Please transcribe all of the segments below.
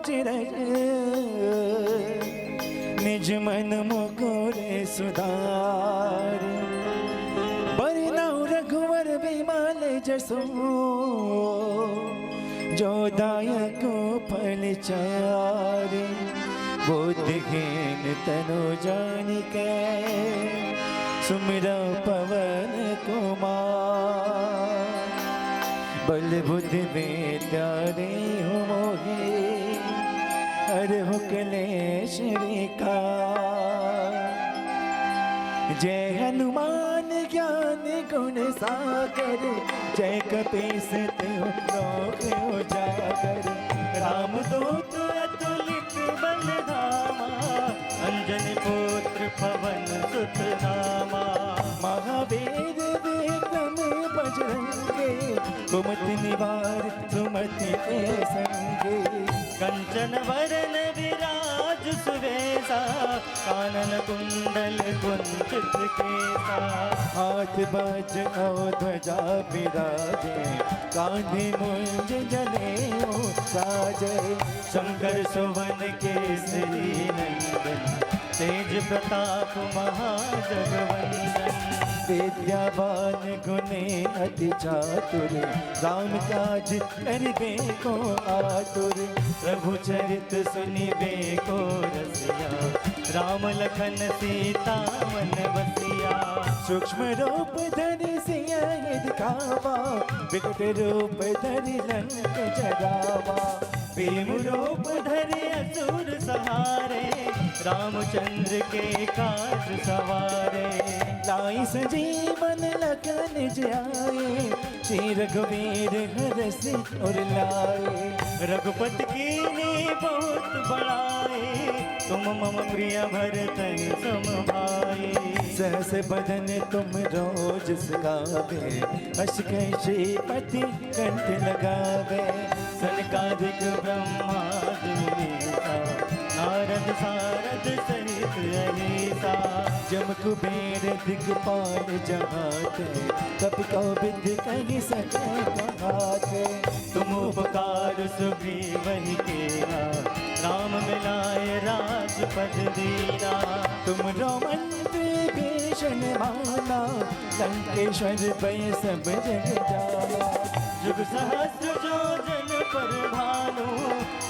अचरज निज मन मुकुरे सुधार बरनऊ रघुवर विमल जसो जो दायक फल चार बुद्धिहीन तनु जानिके सुमिरौ पवन कुमार बल बुद्धि विद्या देहु मोहि हरहु क्लेश विकार जय हनुमान ज्ञान गुण सागर जय कपीस तिहुँ लोक उजागर रामदूत अतुलित बल धामा अंजनी पुत्र पवन सुत नामा महावीर विक्रम बजरंगी कुमति निवार सुमति के संगे कंचन वरन विराज सुवेशा कानन कुंडल कुंचित केसा हाथ बाज ध्वजा विराजे कांधे मुंज जनेऊ साजे शंकर सुवन केसरी नंदन तेज प्रताप महाजगवंदन विद्यावान गुणी अति चातुर राम काज करिबे को आतुर प्रभु चरित सुनिबे को रसिया राम लखन सीता मन बसिया सूक्ष्म रूप धरि सिंह दिखावा विकट रूप धरि लंक जरावा भीम रूप धरि असुर सहारे रामचंद्र के काज सवारे लाई संजीवन लखन जाए श्री रघुवीर हरष उर लाए रघुपति कीन्ही बहुत बड़ाई तुम मम प्रिय भरतन सम भाई सहस बदन तुम रोज गावे अश श्रीपति कंठ लगावे सनकादिक ब्रह्मादि मुनीसा नारद सारद सहित अहिसा जम कुबेर दिगपाल जहाते कपि कौविद कहि सके कहाते तुम उपकार सुग्रीवहि केरा राम मिलाए राजपद दीना तुम रोमंत्री भीषण माना लंकेश्वर भय सब जग जाना जुग सहस्र जोजन पर भानु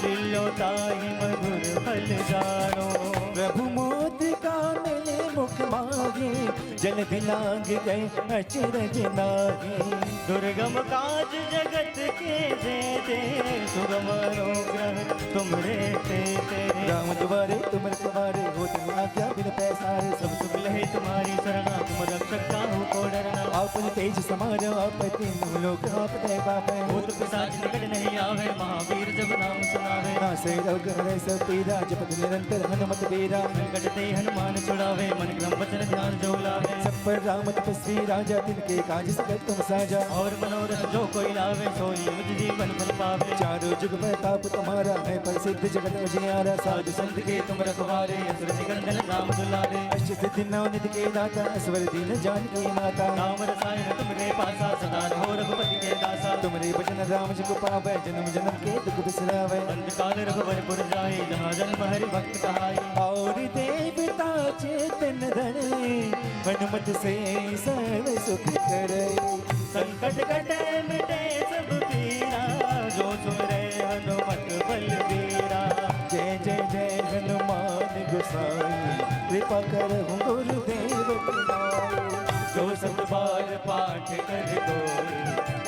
लील्योताहि मधुर फल जानो प्रभु मोदिका मिले मुख मागे जल दिलांग गए अचरज नागे दुर्गम काज जगत के जेते सुगम अनुग्रह तुमरे तेते राम दुआरे तुम रखवारे हो तुम आज्ञा बिन पैसारे सब सुख लहे तुम्हारी शरणा तुम रक्षक काहू को डरना आपन तेज समार आपति लोक आपते पापे भूत पिशाच निकट नहीं आवे महावीर जब नाम सुनावे नासे रोग हरे सब पीरा जपत निरंतर हनुमत बीरा संकट ते हनुमान छुड़ावे मन क्रम वचन ध्यान जो लावे सब पर राम तपस्वी राजा तिनके काज सकल तुम साजा और मनोरथ जो कोई लावे सोई मुझ जीवन फल पावे चारों जुग में ताप तुम्हारा है प्रसिद्ध जगत उजियारा साधु संत के तुम रखवारे असुर निकंदन राम दुलारे अष्ट सिद्धि नौ निधि के दाता स्वर दीन जानकी माता राम रसायन तुमरे पासा सदा रहो रघुपति के दासा तुमरे भजन राम जी को पावे जन्म जन्म के दुख बिसरावे अंतकाल रघुवर जाए जहाँ जन्म हरि भक्त कहाई और देवता चेतन धरे हनुमत से सर्व सुख करे संकट कटे मिटे सब पीरा जो सुमरे हनुमत बलबीरा जय जय जय हनुमान गोसाई कृपा करहु गुरुदेव की जो सब बार पाठ कर कोई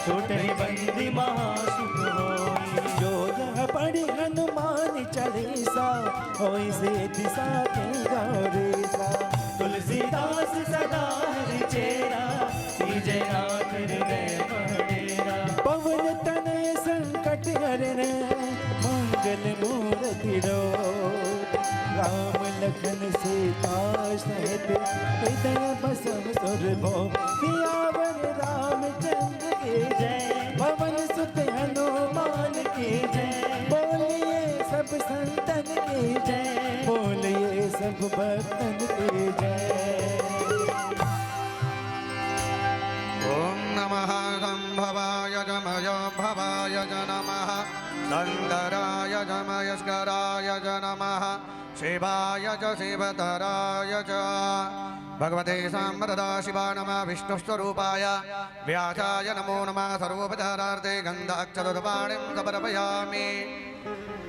छोटे बंदी महासुख होई जो यह पढ़े हनुमान चालीसा होई से दिशा के गौरीसा तुलसीदास सदा हरि चेरा तीजे नाथ हृदय महडेरा पवन तनय संकट हरण मंगल मूर्ति रो राम लखन सीता सहित हृदय बसव सुरभो सियावर रामचंद्र की जय पवन सुत हनुमान की जय बोलिए सब संतन की जय बोलिए सब भक्तन की जय। ओम नमः गंभवाय गमय भवाय नमः दंडराय च मयस्कराय च नमः शिवाय च शिवतराय च भगवते साम्प्रदा शिवा नमः विष्णुस्वरूपाय व्यासाय नमो नमः सर्वोपचारार्थे गन्धाक्षरपाणिं समर्पयामि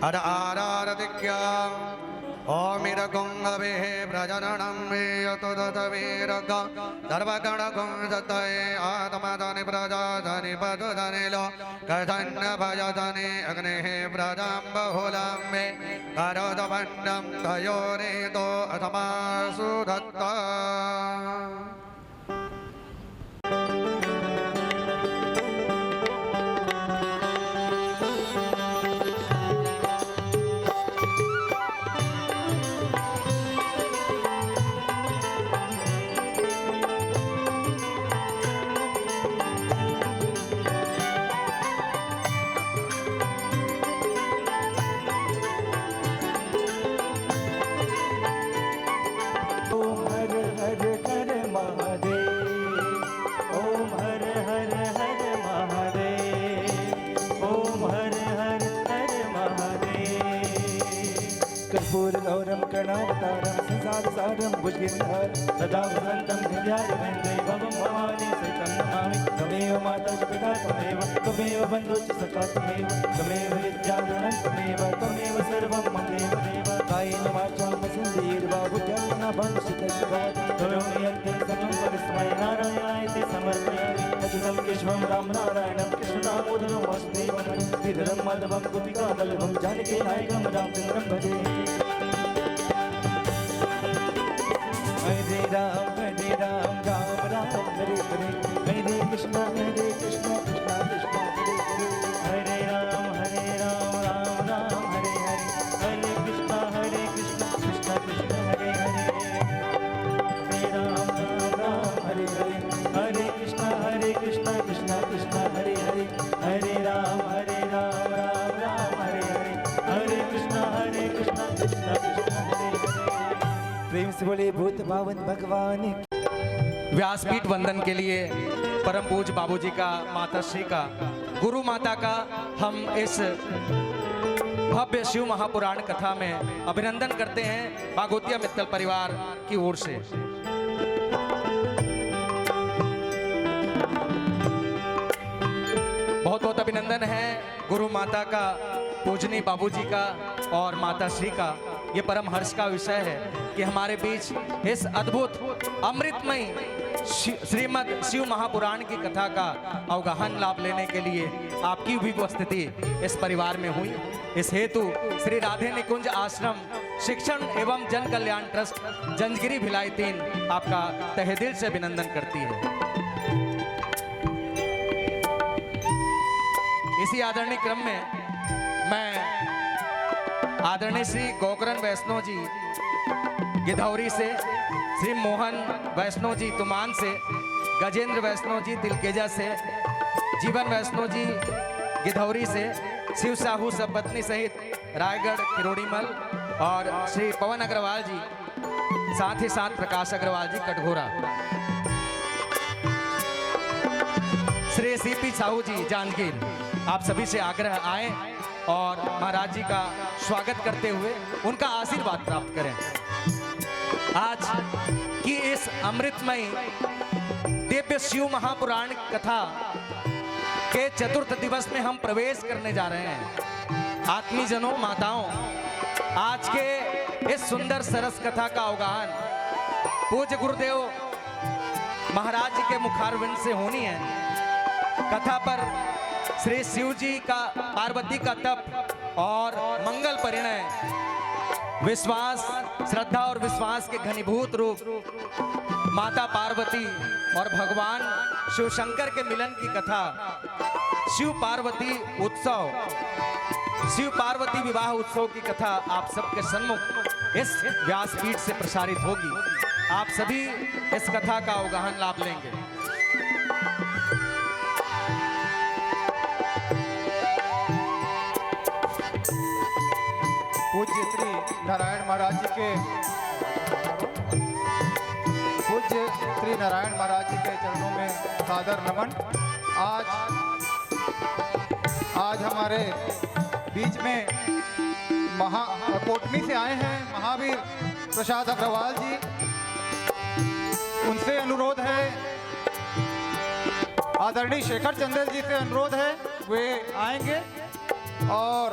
हर आरारतिक्याम् ओमिरकुंभवेः प्रजननं मे यतुदतवीरग सर्वगणकुं सतये आत्मधनि प्रजाधनि पदुधनि लो कथन्न भजधनि अग्नेः प्रजां बहुलां मे करोदवण्डं तयोरेतो अथमासु दत्ता कर्पूरगौरं करुणावतारं संसारसारं भुजगेन्द्रहार सदा वसन्तं हृदयारविन्दे भवं भवानी सहितं नमामि त्वमेव माता च पिता त्वमेव बन्धुः च सखा त्वमेव विद्याधरं त्वमेव सर्वं मम देव कायेन वाचा मनसेन्द्रियैर्वा बुद्ध्या भङ्गसिद्धस्य करोमि यत्ते सकलं परस्मै नारायणाय समर्पयामि अच्युतं केशवं रामनारायणं कृष्णदामोदरं वासुदेवं श्रीधरं माधवं गोपिकावल्लभं जानकीनायकं रामचन्द्रं भजे हरे राम राम राम हरे हरे हरे कृष्ण कृष्ण कृष्ण हरे हरे राम राम हरे हरे हरे कृष्ण कृष्ण कृष्ण हरे हरे राम हरे हरे हरे कृष्ण कृष्ण कृष्ण हरे हरे हरे राम राम राम हरे हरे हरे कृष्ण कृष्ण कृष्ण हरे हरे प्रेम से बोले भूत भावन भगवान। व्यासपीठ वंदन के लिए परम पूज्य बाबूजी का, माता श्री का, गुरु माता का हम इस भव्य शिव महापुराण कथा में अभिनंदन करते हैं भागवतिया मित्तल परिवार की ओर से। बहुत बहुत अभिनंदन है गुरु माता का, पूजनी बाबूजी का और माता श्री का। ये परम हर्ष का विषय है कि हमारे बीच इस अद्भुत अमृतमय श्रीमद् शिव महापुराण की कथा का अवगाहन लाभ लेने के लिए आपकी भी उपस्थिति इस परिवार में हुई। इस हेतु श्री राधे निकुंज आश्रम शिक्षण एवं जन कल्याण ट्रस्ट जंजगिरी भिलाई 3 आपका तहे दिल से अभिनंदन करती है। इसी आदरणीय क्रम में मैं आदरणीय श्री गोकरण वैष्णव जी गिधौरी से, श्री मोहन वैष्णव जी तुमान से, गजेंद्र वैष्णव जी तिलकेजा से, जीवन वैष्णव जी गिधौरी से, शिव साहू सबपत्नी सहित रायगढ़ किरोड़ीमल और श्री पवन अग्रवाल जी, साथ ही साथ प्रकाश अग्रवाल जी कटघोरा, श्री सीपी साहू जी जांजगीर, आप सभी से आग्रह आए और महाराज जी का स्वागत करते हुए उनका आशीर्वाद प्राप्त करें। आज की इस अमृतमय दिव्य शिव महापुराण कथा के चतुर्थ दिवस में हम प्रवेश करने जा रहे हैं। आत्मीजनों, माताओं, आज के इस सुंदर सरस कथा का अवगाहन पूज्य गुरुदेव महाराज जी के मुखारविंद से होनी है। कथा पर श्री शिव जी का, पार्वती का तप और मंगल परिणय, विश्वास, श्रद्धा और विश्वास के घनीभूत रूप माता पार्वती और भगवान शिव शंकर के मिलन की कथा, शिव पार्वती उत्सव, शिव पार्वती विवाह उत्सव की कथा आप सबके सन्मुख इस व्यासपीठ से प्रसारित होगी। आप सभी इस कथा का अवगाहन लाभ लेंगे। पूज्य श्री नारायण महाराज जी के पूज्य श्री नारायण महाराज जी के चरणों में सादर नमन। आज हमारे बीच में कोटनी से आए हैं महावीर प्रसाद अग्रवाल जी। उनसे अनुरोध है, आदरणीय शेखर चंदेल जी से अनुरोध है, वे आएंगे और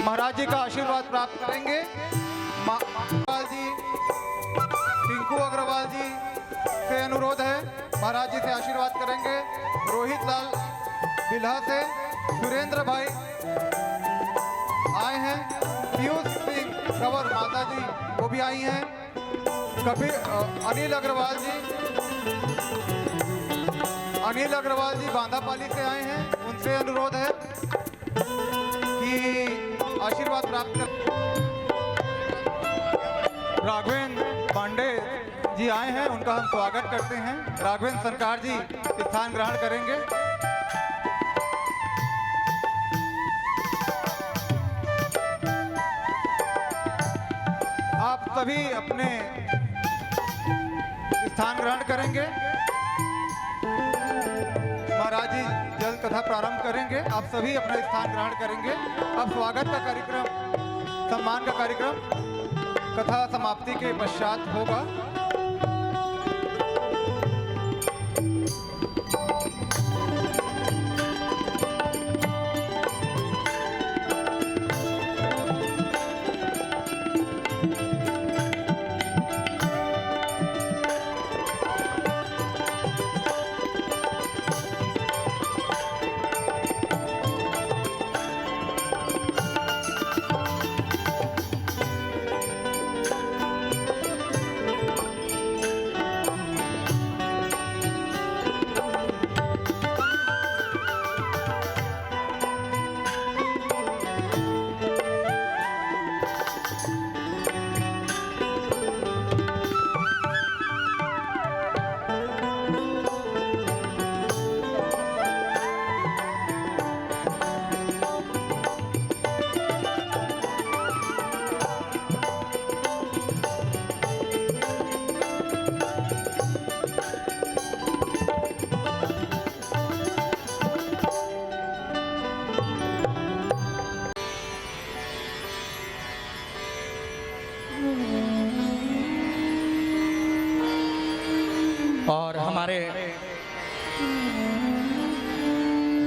महाराज जी का आशीर्वाद प्राप्त करेंगे। अग्रवाल जी, टिंकू अग्रवाल जी से अनुरोध है, महाराज जी से आशीर्वाद करेंगे। रोहित लाल बिल्हा से सुरेंद्र भाई आए हैं। पीयूष सिंह कंवर माता जी वो भी आई हैं। कभी अनिल अग्रवाल जी बांधापाली से आए हैं। उनसे अनुरोध है कि आशीर्वाद प्राप्त कर। राघवेंद्र पांडे जी आए हैं, उनका हम स्वागत करते हैं। राघवेंद्र सरकार जी स्थान ग्रहण करेंगे। आप सभी अपने स्थान ग्रहण करेंगे। महाराज जी जल्द कथा प्रारंभ करेंगे। आप सभी अपना स्थान ग्रहण करेंगे। अब स्वागत का कार्यक्रम, सम्मान का कार्यक्रम कथा समाप्ति के पश्चात होगा। और हमारे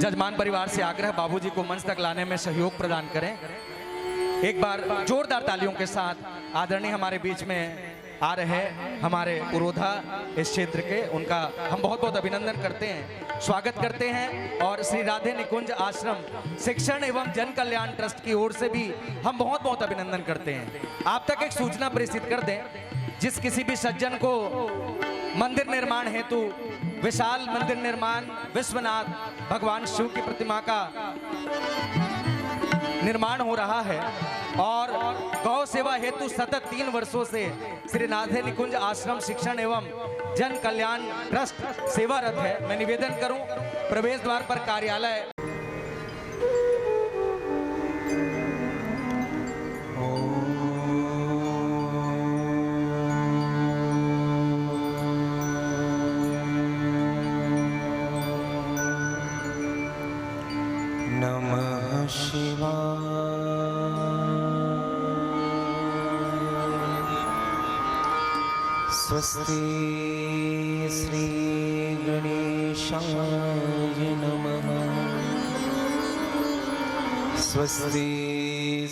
जजमान परिवार से आग्रह, बाबूजी को मंच तक लाने में सहयोग प्रदान करें। एक बार जोरदार तालियों के साथ आदरणीय हमारे बीच में आ रहे हमारे पुरोधा इस क्षेत्र के, उनका हम बहुत बहुत अभिनंदन करते हैं, स्वागत करते हैं। और श्री राधे निकुंज आश्रम शिक्षण एवं जन कल्याण ट्रस्ट की ओर से भी हम बहुत बहुत अभिनंदन करते हैं। आप तक एक सूचना प्रेषित कर दें, जिस किसी भी सज्जन को मंदिर निर्माण हेतु विशाल मंदिर निर्माण, विश्वनाथ भगवान शिव की प्रतिमा का निर्माण हो रहा है और गौ सेवा हेतु सतत 3 वर्षों से श्री राधे निकुंज आश्रम शिक्षण एवं जन कल्याण ट्रस्ट सेवारत है। मैं निवेदन करूं, प्रवेश द्वार पर कार्यालय नमः शिवाय। स्वस्ति श्री गणेशाय नमः। स्वस्ति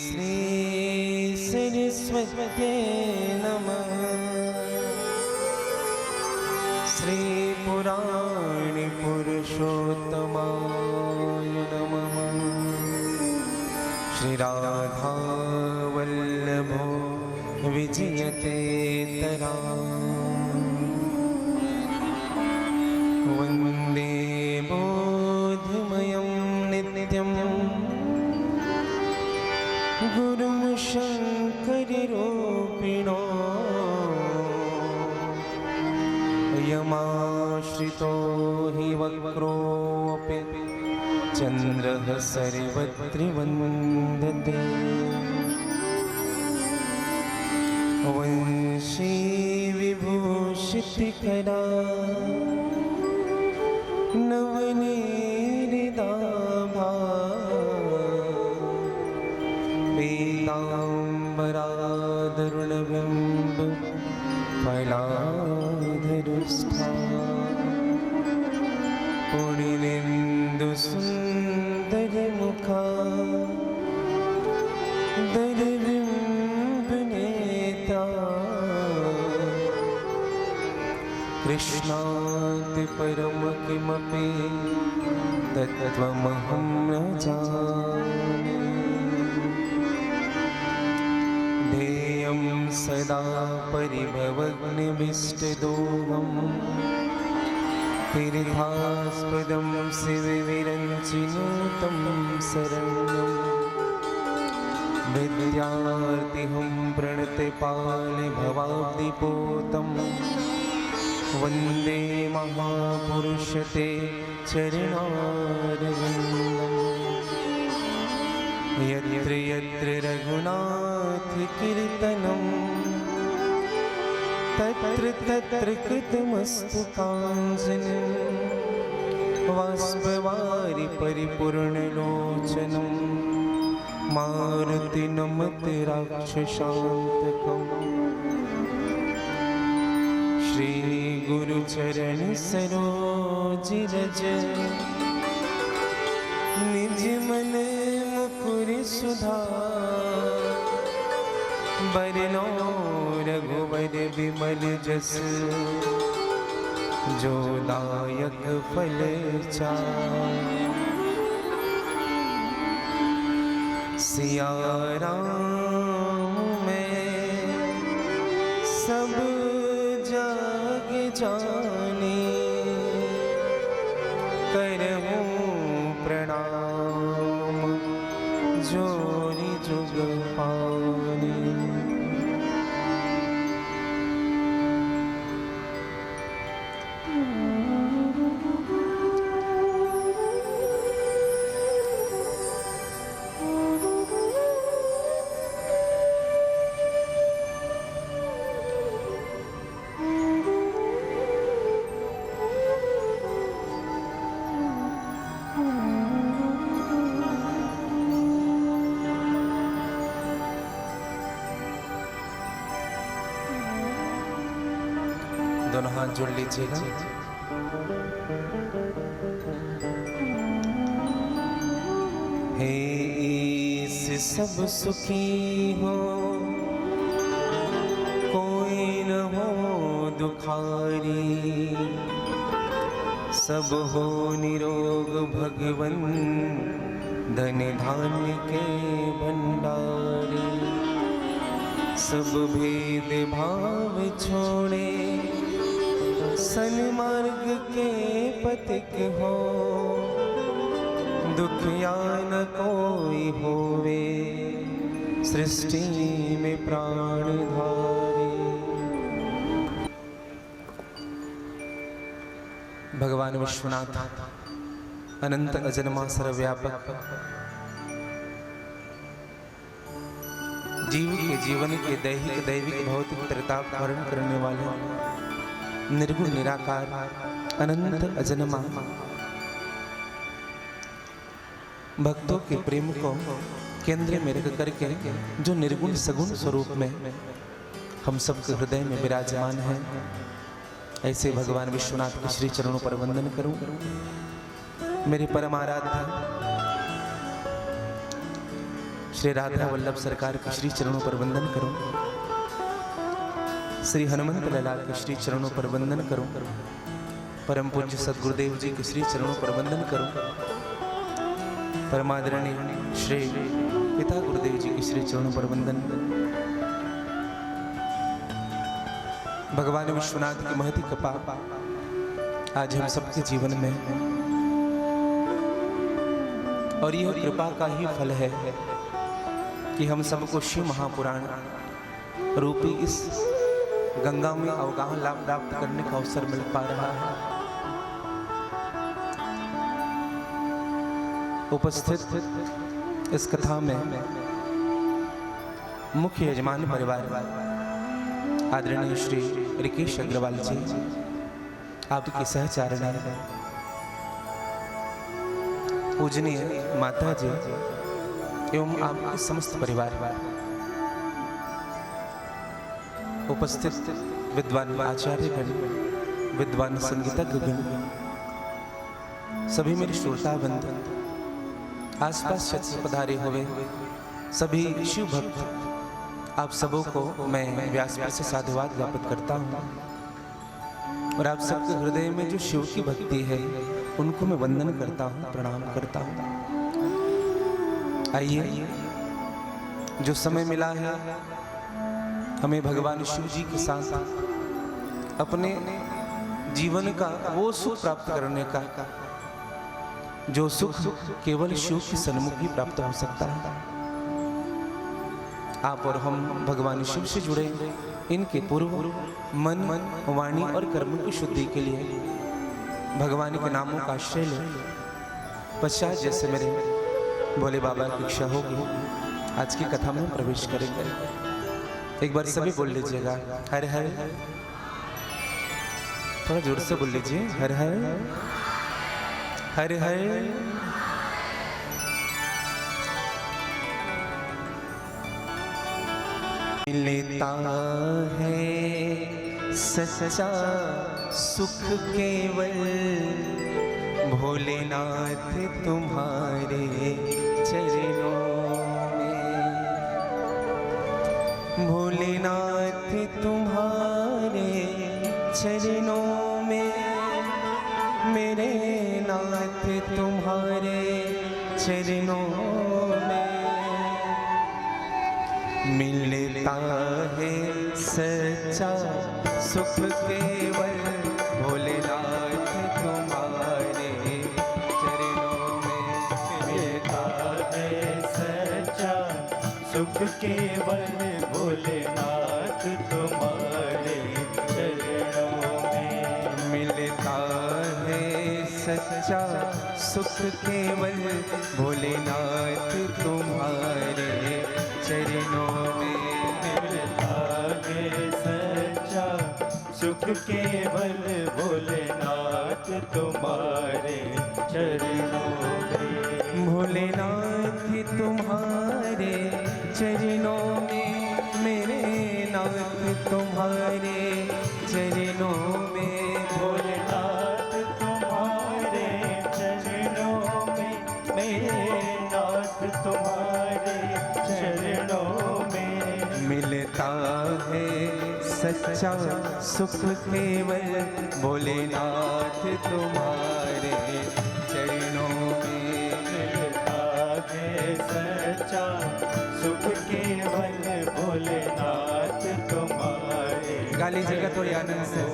श्री सरस्वत्यै नमः। श्री पुराण पुरुषोत्तमाय नमः। श्री राधा वल्लभो विजयते तरा। वन्दे बोधमयं नित्यं गुरुं शङ्कररूपिणो। यमाश्रितो हि वक्रोऽपि चन्द्रः सर्वत्र वन्दते। वंशी विभूषितकरा नवनीरिदाभा। फलाधरुष्ठा पुण्येन्दु सुन्दरमुखा दरबिम्बनेता कृष्णात् परम किमपि तत्त्वमहं न जाने ध्येयं सदा परिभवग्निभिष्टदोहम् तीर्थास्पदं शिवविरञ्चिनुतं शरण्यं विद्यार्थिहं प्रणतपालभवाब्धिपोतं वन्दे महापुरुषते चरणारविन्दम् यत्र यत्र रघुनाथकीर्तनं तत्र तत्र कृतमस्तु काञ्चनं बाष्पवारि परिपूर्णलोचनं मारुतिनमत राक्षसान्तकम् श्रीगुरुचरण सरोज रज निज मन मुकुर सुधार बरनो रघुवर विमल जस जो दायक फल चार सिया राम में सब जाग जाने करहूँ प्रणाम जोरी जुग पाने। दोनों हाथ जोड़ लीजिएगा। हे ईश सब सुखी हो कोई न हो दुखारी, सब हो निरोग भगवन धन धान्य के भंडारी। सब भेद भाव छोड़े सन्मार्ग के पथिक हो, दुखिया न कोई होवे सृष्टि में प्राणधारी। भगवान विश्वनाथ अनंत अजन्मा सर्वव्यापक जीव के जीवन के दैहिक दैविक भौतिक प्रताप वर्ण करने वाले निर्गुण निराकार अनंत अजन्मा भक्तों के प्रेम को केंद्र में रख करके जो निर्गुण सगुण स्वरूप में हम सबके हृदय में विराजमान है, ऐसे भगवान विश्वनाथ के श्री चरणों पर वंदन करूं। मेरे परम आराध्य श्री राधा वल्लभ सरकार के श्री चरणों पर वंदन करूं। श्री हनुमंत लाल के श्री चरणों पर वंदन करूं। परम पूज्य सद्गुरुदेव जी के श्री चरणों पर वंदन करूं। परमादरणीय श्री पिता गुरुदेव जी के श्री चरणों पर वंदन। भगवान विश्वनाथ की महती कृपा आज हम सबके जीवन में, और यह कृपा का ही फल है कि हम सबको शिव महापुराण रूपी इस गंगा में अवगाहन लाभ प्राप्त करने का अवसर मिल पा रहा है। उपस्थित इस कथा में मुख्य यजमान परिवार आदरणीय श्री रिकेश अग्रवाल जी, आपकी सहचारिणी पूजनीय माता जी एवं आपके समस्त परिवार उपस्थित विद्वान आचार्यगण, विद्वान संगीतज्ञगण, सभी मेरे श्रोता बंधु, आसपास छत से पधारे हुए सभी शिव भक्त, आप सबों को मैं व्यासपीठ से साधुवाद ज्ञापित करता हूँ। और आप सबके हृदय में जो शिव की भक्ति है उनको मैं वंदन करता हूँ, प्रणाम करता हूँ। आइए, जो समय मिला है हमें भगवान शिव जी के साथ अपने जीवन का वो सुख प्राप्त करने का, जो सुख केवल शिव के सन्मुख ही प्राप्त हो सकता है। आप और हम भगवान शिव से जुड़े इनके पूर्व मन, वाणी और कर्म की शुद्धि के लिए भगवान के नामों का आश्रय ले। पश्चात जैसे मेरे भोले बाबा की इच्छा होगी आज की कथा में प्रवेश करेंगे। एक बार सभी बोल लीजिएगा, हर हर। थोड़ा जोर से बोल लीजिए, हर हर हर हर। मिलता है सच्चा सुख केवल भोलेनाथ तुम्हारे चरणों में, भोलेनाथ तुम्हारे चरणों में, मेरे नाथ तुम्हारे चरणों में मिलता है सच्चा सुख केवल भोलेनाथ तुम्हारे चरणों में। मिलता है सच्चा सुख केवल भोलेनाथ तुम्हारे चरणों में। मिलता है सच्चा सुख केवल भोलेनाथ तुम्हारे चरणों में। मिलता है सच्चा सुख केवल भोलेनाथ तुम्हारे चरणों में। भोलेनाथ तुम्हारे चरणों में, मेरे नाथ तुम्हारे चरणों में। भोलेनाथ तुम्हारे चरणों में, मेरे नाथ तुम्हारे चरणों में। मिलता है सच्चा सुख केवल भोलेनाथ तुम्हारे चरणों में। मिलता है सच्चा सुख केवल भोलेनाथ तुम्हारे। गाली जगह थोड़ी आनंद से।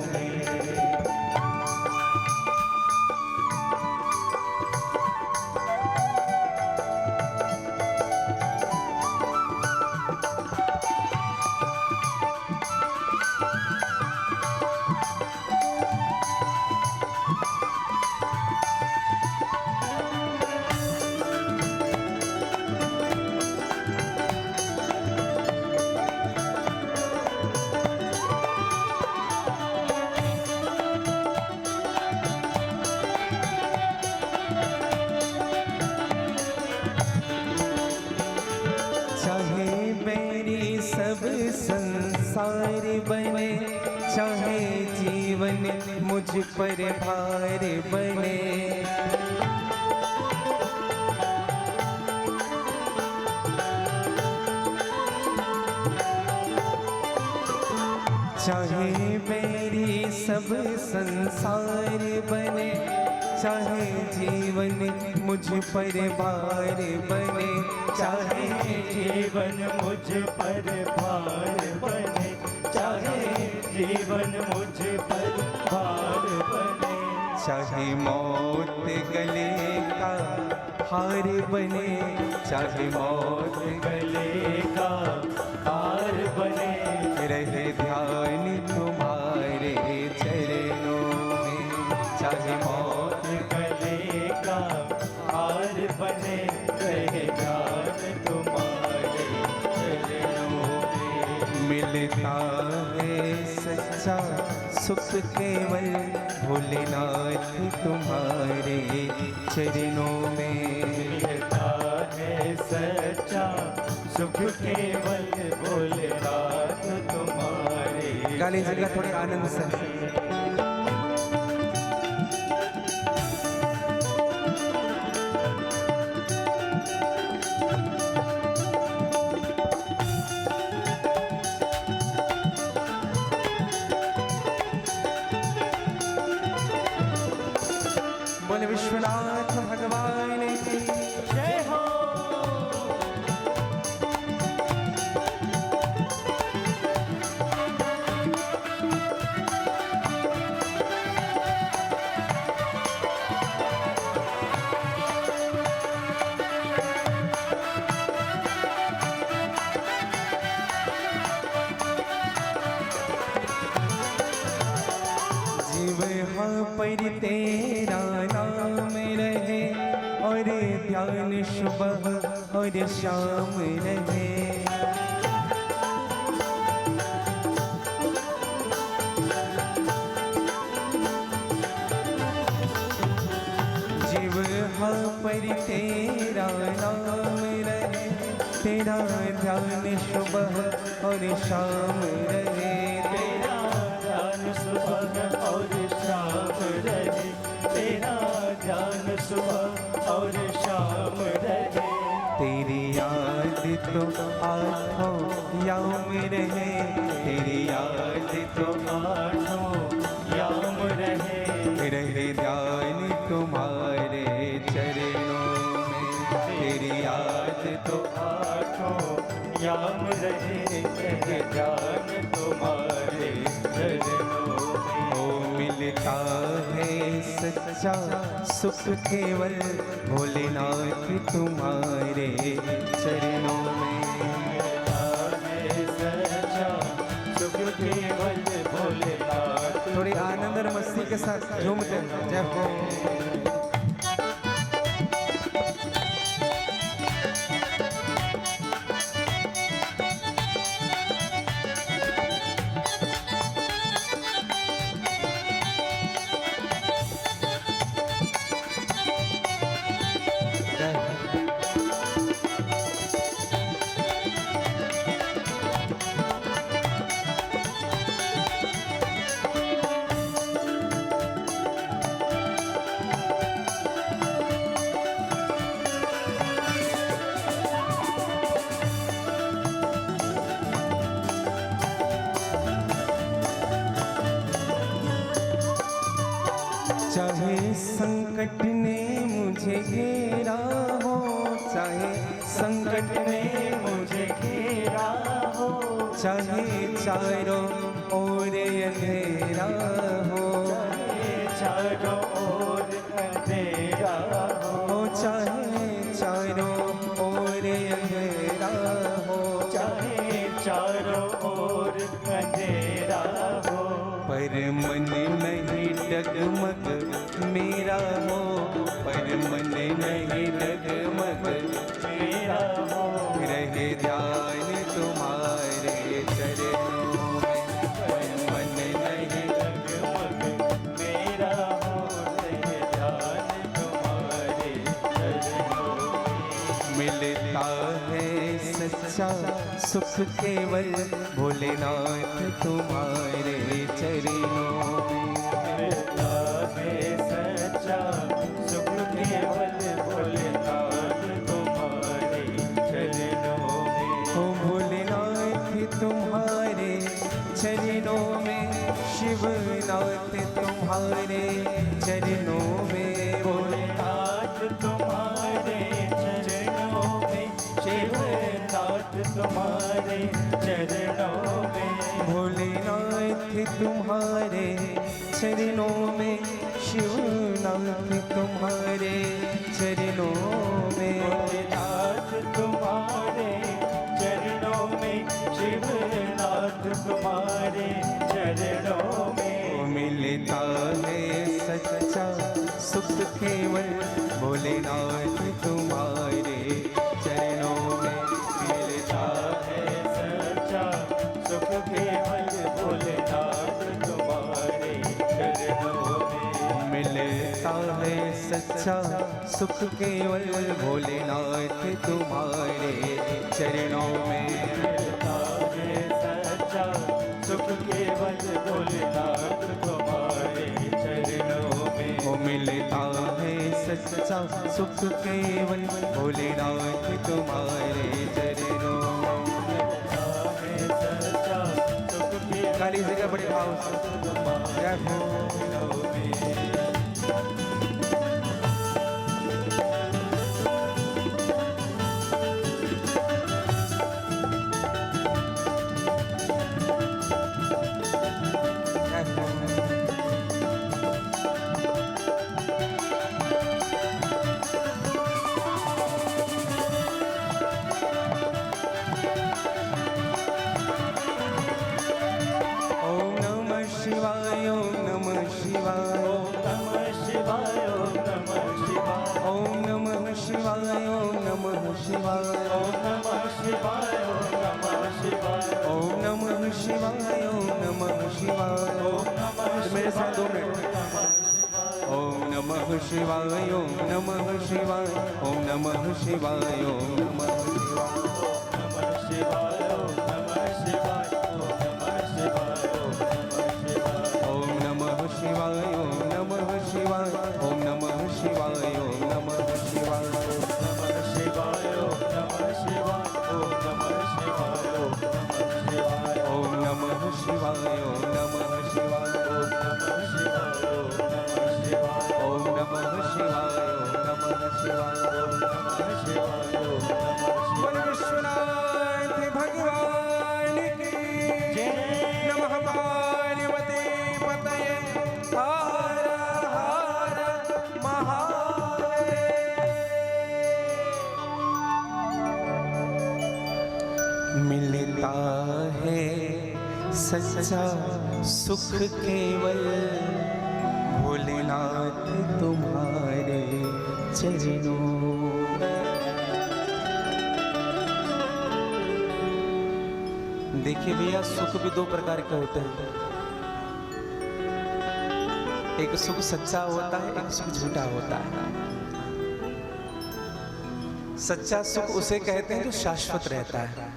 सब संसार बने, चाहे जीवन मुझ पर भार बने। चाहे मेरी सब संसार बने, चाहे जीवन मुझ पर भार बने। चाहे जीवन मुझ पर भार बने, चाहे जीवन मुझ पर भार बने। चाहे मौत गले का हार बने, चाहे मौत गले का हार बने। रहे ध्यान तुम्हारे चरणों में। चाहे मौत गले का हार बने, रहे ध्यान तुम्हारे चरणों में। मिलता है सच्चा सुख केवल भोलेनाथ तुम्हारे चरणों में। मिलता है सच्चा सुख केवल भोलेनाथ तुम्हारे गा लीजिएगा थोड़े आनंद से। बोले विश्वनाथ भगवान की जय हो। जीव हाँ पर तेरा नाम रहे और ध्यान सुबह और शाम रहे। जीव हाँ पर तेरा नाम रहे, तेरा ध्यान सुबह और शाम रहे। तेरा ध्यान सुबह और शाम रहे, तेरा ध्यान सुबह और शाम रहे। तेरी याद तो आठों याम रहे, तेरी याद तो आठों याम रहे, रहे ध्यान तुम्हारे चरणों में। तेरी याद तो आठों याम रहे, रहे ध्यान तुम्हारे चरणों में। ओ मिलता है सच्चा सुख केवल भोलेनाथ तुम्हारे चरणों में। है सच्चा सुख केवल भोलेनाथ। थोड़ी आनंद और मस्ती के साथ झूमते हैं। जय हो। चाहे संकट ने मुझे घेरा हो, चाहे संकट ने मुझे घेरा हो, चाहे चारों ओर अंधेरा हो, चारों ओर अंधेरा हो, चाहे चारों ओर अंधेरा हो, चाहे चारों ओर अंधेरा हो। पर मन नहीं डगमग मेरा हो, पर मन नहीं डगमग मेरा हो, रहे ध्यान तुम्हारे चरणों में। पर मन नहीं डगमग मेरा हो, रहे ध्यान तुम्हारे चरणों में। मिलता है सच्चा सुख केवल भोलेनाथ तुम्हारे चरणों में। मिलता है सच्चा सुख केवल भोलेनाथ तुम्हारे चरणों में। ओ भोलेनाथ तुम्हारे चरणों में, शिवनाथ तुम्हारे चरणों में। भोलेनाथ तुम्हारे चरणों में, शिवनाथ तुम्हारे चरणों में। भोलेनाथ तुम्हारे चरणों में, शिवनाथ तुम्हारे चरणों में। भोलेनाथ तुम्हारे चरणों में, शिवनाथ तुम्हारे चरणों में। ओ मिलता है सच्चा सुख केवल भोलेनाथ तुम्हारे चरणों में। मिलता है सच्चा सुख केवल भोलेनाथ तुम्हारे चरणों में। मिलता है सच्चा सुख केवल भोलेनाथ तुम्हारे चरणों में। मिलता है सच्चा सुख सुख केवल भोलेनाथ तुम्हारे चरणों में। ओ मिलता है सच्चा सुख केवल भोलेनाथ तुम्हारे चरणों में। सच्चा सुख केवल काली जगह बड़े भाव से जय हो। ओम नमः शिवाय ओम नमः शिवाय ओम नमः शिवाय ओम नमः शिवाय ओम नमः शिवाय ओम नमः शिवाय ओम नमः शिवाय ओम नमः शिवाय ओम नमः शिवाय ओम नमः शिवाय ओम नमः मेरे साथ 2 मिनट। ओम नमः शिवाय ओम नमः शिवाय ओम नमः शिवाय ओम नमः शिवाय ओम नमः शिवाय ओम नमः शिवाय ओम नमः शिवाय ओम नमः शिवाय ओम नमः शिवाय ओम नमः शिवाय ओम नमः शिवाय ओम नमः शिवाय ओम नमः शिवाय ओम ओम नमः शिवाय ओम नमः शिवाय नमः शिवाय ओम नमः शिवाय ओम नमः शिवाय बोल विश्वनाथ भगवान की नमः। पार्वती पतये हर हर महादेव। मिलता है सच्चा सुख केवल भोलेनाथ तुम्हारे चरणों। देखिए भैया, सुख भी 2 प्रकार के होते हैं। एक सुख सच्चा होता है, एक सुख झूठा होता है। सच्चा सुख उसे कहते हैं जो शाश्वत रहता है,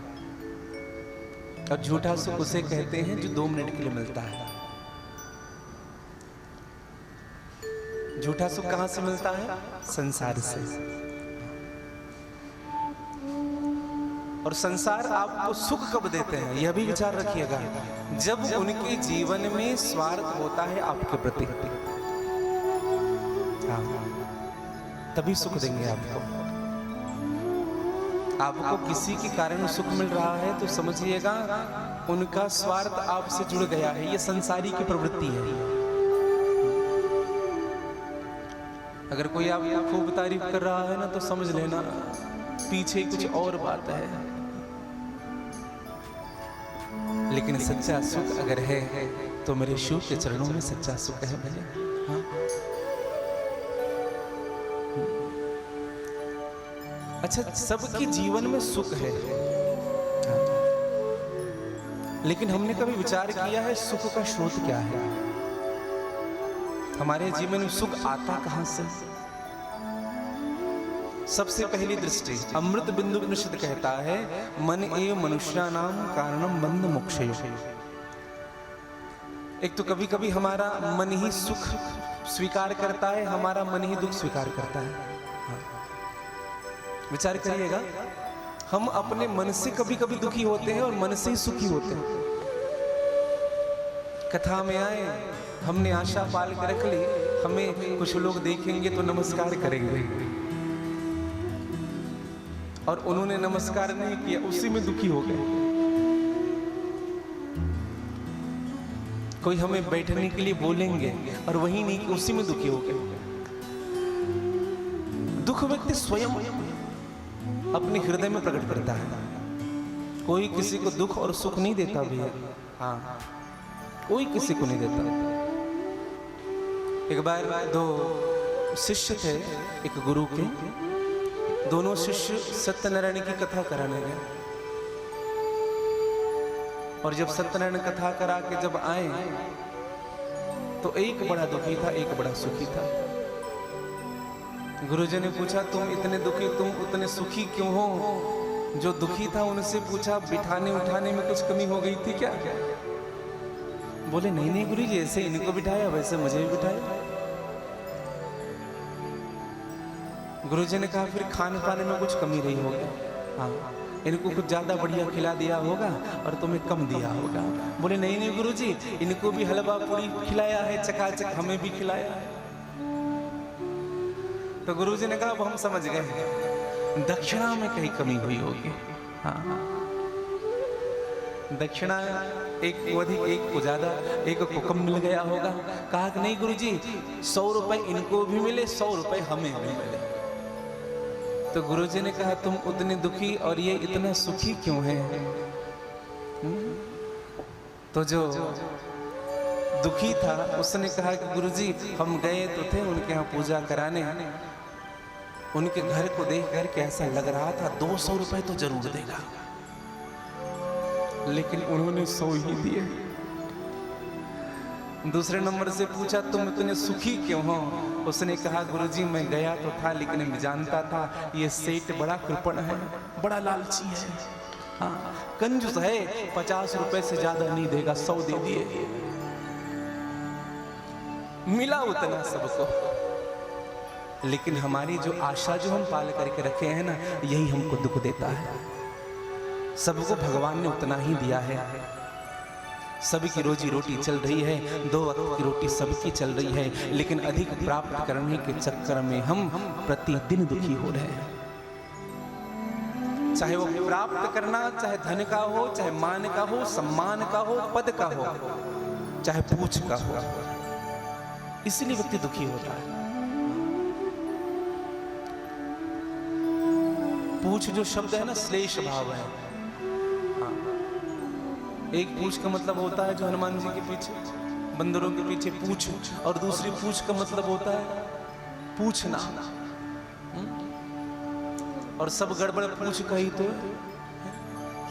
और झूठा सुख उसे कहते हैं जो 2 मिनट के लिए मिलता है। झूठा सुख कहां से मिलता है? संसार से। और संसार आपको सुख कब देते हैं, यह भी विचार रखिएगा, जब उनके जीवन में स्वार्थ होता है आपके प्रति। हाँ, तभी सुख देंगे आपको। आपको किसी के कारण सुख मिल रहा है तो समझिएगा उनका स्वार्थ आपसे जुड़ गया है। ये संसारी की प्रवृत्ति है। अगर कोई आपकी खूब तारीफ कर रहा है ना, तो समझ लेना पीछे कुछ और बात है। लेकिन सच्चा सुख अगर है तो मेरे शिव के चरणों में सच्चा सुख है भैया। हाँ? अच्छा, सबके जीवन में सुख है, हाँ। लेकिन हमने कभी विचार किया है सुख का स्रोत क्या है? हमारे जीवन में सुख आता कहां से? सबसे पहली दृष्टि अमृत बिंदु उपनिषद कहता है, मन एव मनुष्यानाम कारणम बंध मोक्षयो। एक तो कभी कभी हमारा मन ही सुख स्वीकार करता है, हमारा मन ही दुख स्वीकार करता है। हाँ। विचार करिएगा, हम अपने मन से कभी कभी दुखी होते हैं और मन से ही सुखी होते हैं। कथा में आए, हमने आशा पाल के रख ली, हमें कुछ लोग देखेंगे तो नमस्कार करेंगे, और उन्होंने नमस्कार नहीं किया, उसी में दुखी हो गए। कोई हमें बैठने के लिए बोलेंगे और वही नहीं कि उसी में दुखी हो गए। दुख व्यक्ति स्वयं अपने हृदय में प्रकट करता है। कोई किसी को दुख और सुख नहीं देता भैया। हाँ, कोई किसी को नहीं देता। एक बार 2 शिष्य थे एक गुरु के। दोनों शिष्य सत्यनारायण की कथा कराने गए, और जब सत्यनारायण कथा करा के जब आए तो एक बड़ा दुखी था, एक बड़ा सुखी था। गुरुजी ने पूछा, तुम इतने दुखी, तुम उतने सुखी क्यों हो? जो दुखी था उनसे पूछा, बिठाने उठाने में कुछ कमी हो गई थी क्या? बोले नहीं नहीं गुरुजी, जैसे इनको बिठाया वैसे मुझे भी बिठाया। गुरुजी ने कहा फिर खाने पाने में कुछ कमी रही होगी, हाँ इनको कुछ ज्यादा बढ़िया खिला दिया होगा और तुम्हें कम दिया होगा। बोले नहीं नहीं गुरुजी, इनको भी हलवा पूरी खिलाया है, चकाचक हमें भी खिलाया है। तो गुरुजी ने कहा वो हम समझ गए, दक्षिणा में कहीं कमी हुई होगी। हाँ दक्षिणा एक को अधिक, एक को ज्यादा, एक को कम मिल गया होगा। कहा कि नहीं गुरुजी, 100 रुपए इनको भी मिले, 100 रुपए हमें भी मिले। तो गुरुजी ने कहा तुम उतने दुखी और ये इतना सुखी क्यों है? तो जो दुखी था उसने कहा कि गुरुजी हम गए तो थे उनके यहाँ पूजा कराने, उनके घर को देख कर के ऐसा लग रहा था 200 रुपए तो जरूर देगा, लेकिन उन्होंने 100 ही दिए। दूसरे नंबर से पूछा तुम इतने सुखी क्यों हो? उसने कहा गुरुजी मैं गया तो था लेकिन मैं जानता था ये सेठ बड़ा कृपण है, बड़ा लालची है, हाँ कंजूस है, 50 रुपए से ज्यादा नहीं देगा, 100 दे दिए। मिला उतना सबको, लेकिन हमारी जो आशा जो हम पाल करके रखे हैं ना, यही हमको दुख देता है। सबको भगवान ने उतना ही दिया है, सभी की रोजी रोटी चल रही है, 2 वक्त की रोटी सबकी चल रही है, लेकिन अधिक प्राप्त करने के चक्कर में हम प्रतिदिन दुखी हो रहे हैं। चाहे वो प्राप्त करना, चाहे धन का हो, चाहे मान का हो, सम्मान का हो, पद का हो, चाहे पूछ का हो, इसलिए व्यक्ति दुखी होता है। पूछ जो शब्द है ना, श्लेष भाव है। एक पूछ का मतलब होता है जो हनुमान जी के पीछे, बंदरों के पीछे पूछ, और दूसरी पूछ का मतलब होता है पूछना। और सब गड़बड़ पूछ का ही तो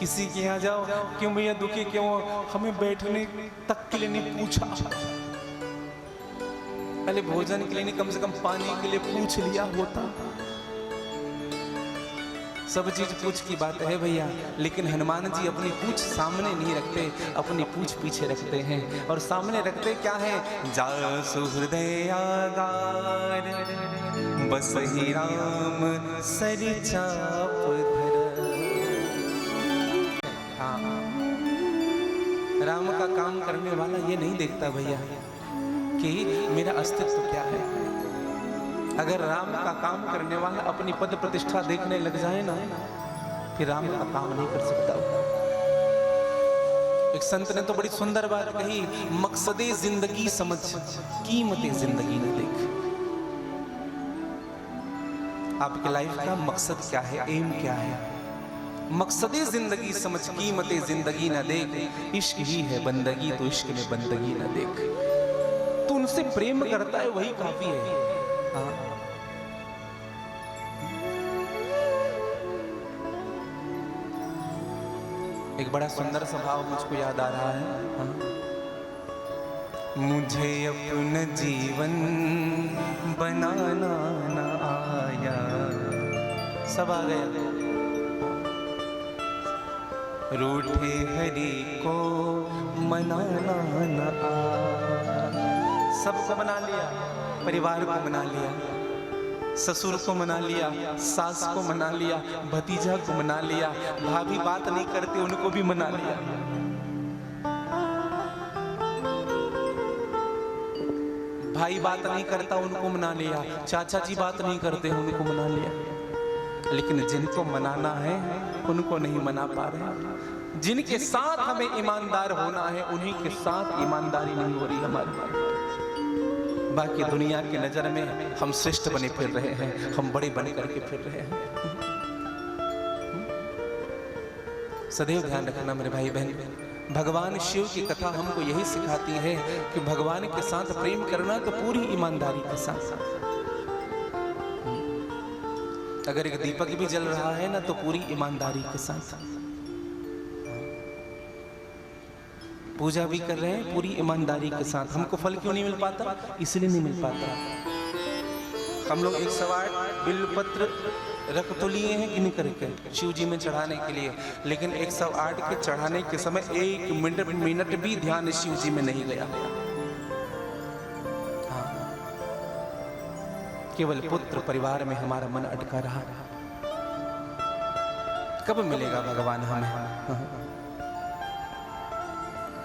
किसी के यहाँ जाओ, क्यों भैया दुखी क्यों, हमें बैठने तक के लिए नहीं पूछा, पहले भोजन के लिए नहीं, कम से कम पानी के लिए पूछ लिया होता। सब चीज पूछ की बात है भैया, लेकिन हनुमान जी अपनी पूछ सामने नहीं रखते, अपनी पूछ पीछे रखते हैं। और सामने रखते क्या है? जासु हृदय आगार बसहि राम सरि चाप धर। हाँ राम का काम करने वाला ये नहीं देखता भैया कि मेरा अस्तित्व क्या है। अगर राम का काम करने वाला अपनी पद प्रतिष्ठा देखने लग जाए ना, फिर राम का काम नहीं कर सकता। एक संत ने तो बड़ी सुंदर बात कही, मकसदे जिंदगी समझ, कीमते जिंदगी न देख। आपके लाइफ का मकसद क्या है, एम क्या है? मकसदे जिंदगी समझ, कीमते जिंदगी न देख। इश्क ही है बंदगी तो इश्क में बंदगी न देख। तू उनसे प्रेम करता है वही काफी है। हाँ। एक बड़ा सुंदर स्वभाव मुझको याद आ रहा है। हाँ। मुझे अपना जीवन बनाना न आया, सब आ गया। रूठे हरि को मनाना न आया, सबको मना लिया, परिवार को मना लिया, ससुर को मना लिया, सास को मना लिया, भतीजा को मना लिया, भाभी बात नहीं करते उनको भी मना लिया। भाई बात नहीं करता उनको मना लिया, चाचा जी बात नहीं करते उनको मना लिया, लेकिन जिनको मनाना है उनको नहीं मना पा रहे। जिनके साथ हमें ईमानदार होना है उन्हीं के साथ ईमानदारी नहीं हो रही हमारी। बाकी दुनिया की नजर में हम श्रेष्ठ बने फिर रहे हैं, हम बड़े बने करके फिर रहे हैं। सदैव ध्यान रखना मेरे भाई बहन, भगवान शिव की कथा हमको यही सिखाती है कि भगवान के साथ प्रेम करना तो पूरी ईमानदारी के साथ। अगर एक दीपक भी जल रहा है ना तो पूरी ईमानदारी के साथ। पूजा भी कर रहे हैं पूरी ईमानदारी के साथ। हमको फल क्यों नहीं मिल पाता? इसलिए नहीं मिल पाता। हम लोग 108 बिल्वपत्र रख तो लिए हैं गिन करके शिव जी में चढ़ाने के लिए, लेकिन 108 के चढ़ाने के समय 1 मिनट भी ध्यान शिव जी में नहीं गया। हाँ, केवल पुत्र परिवार में हमारा मन अटका रहा। कब मिलेगा भगवान हमें?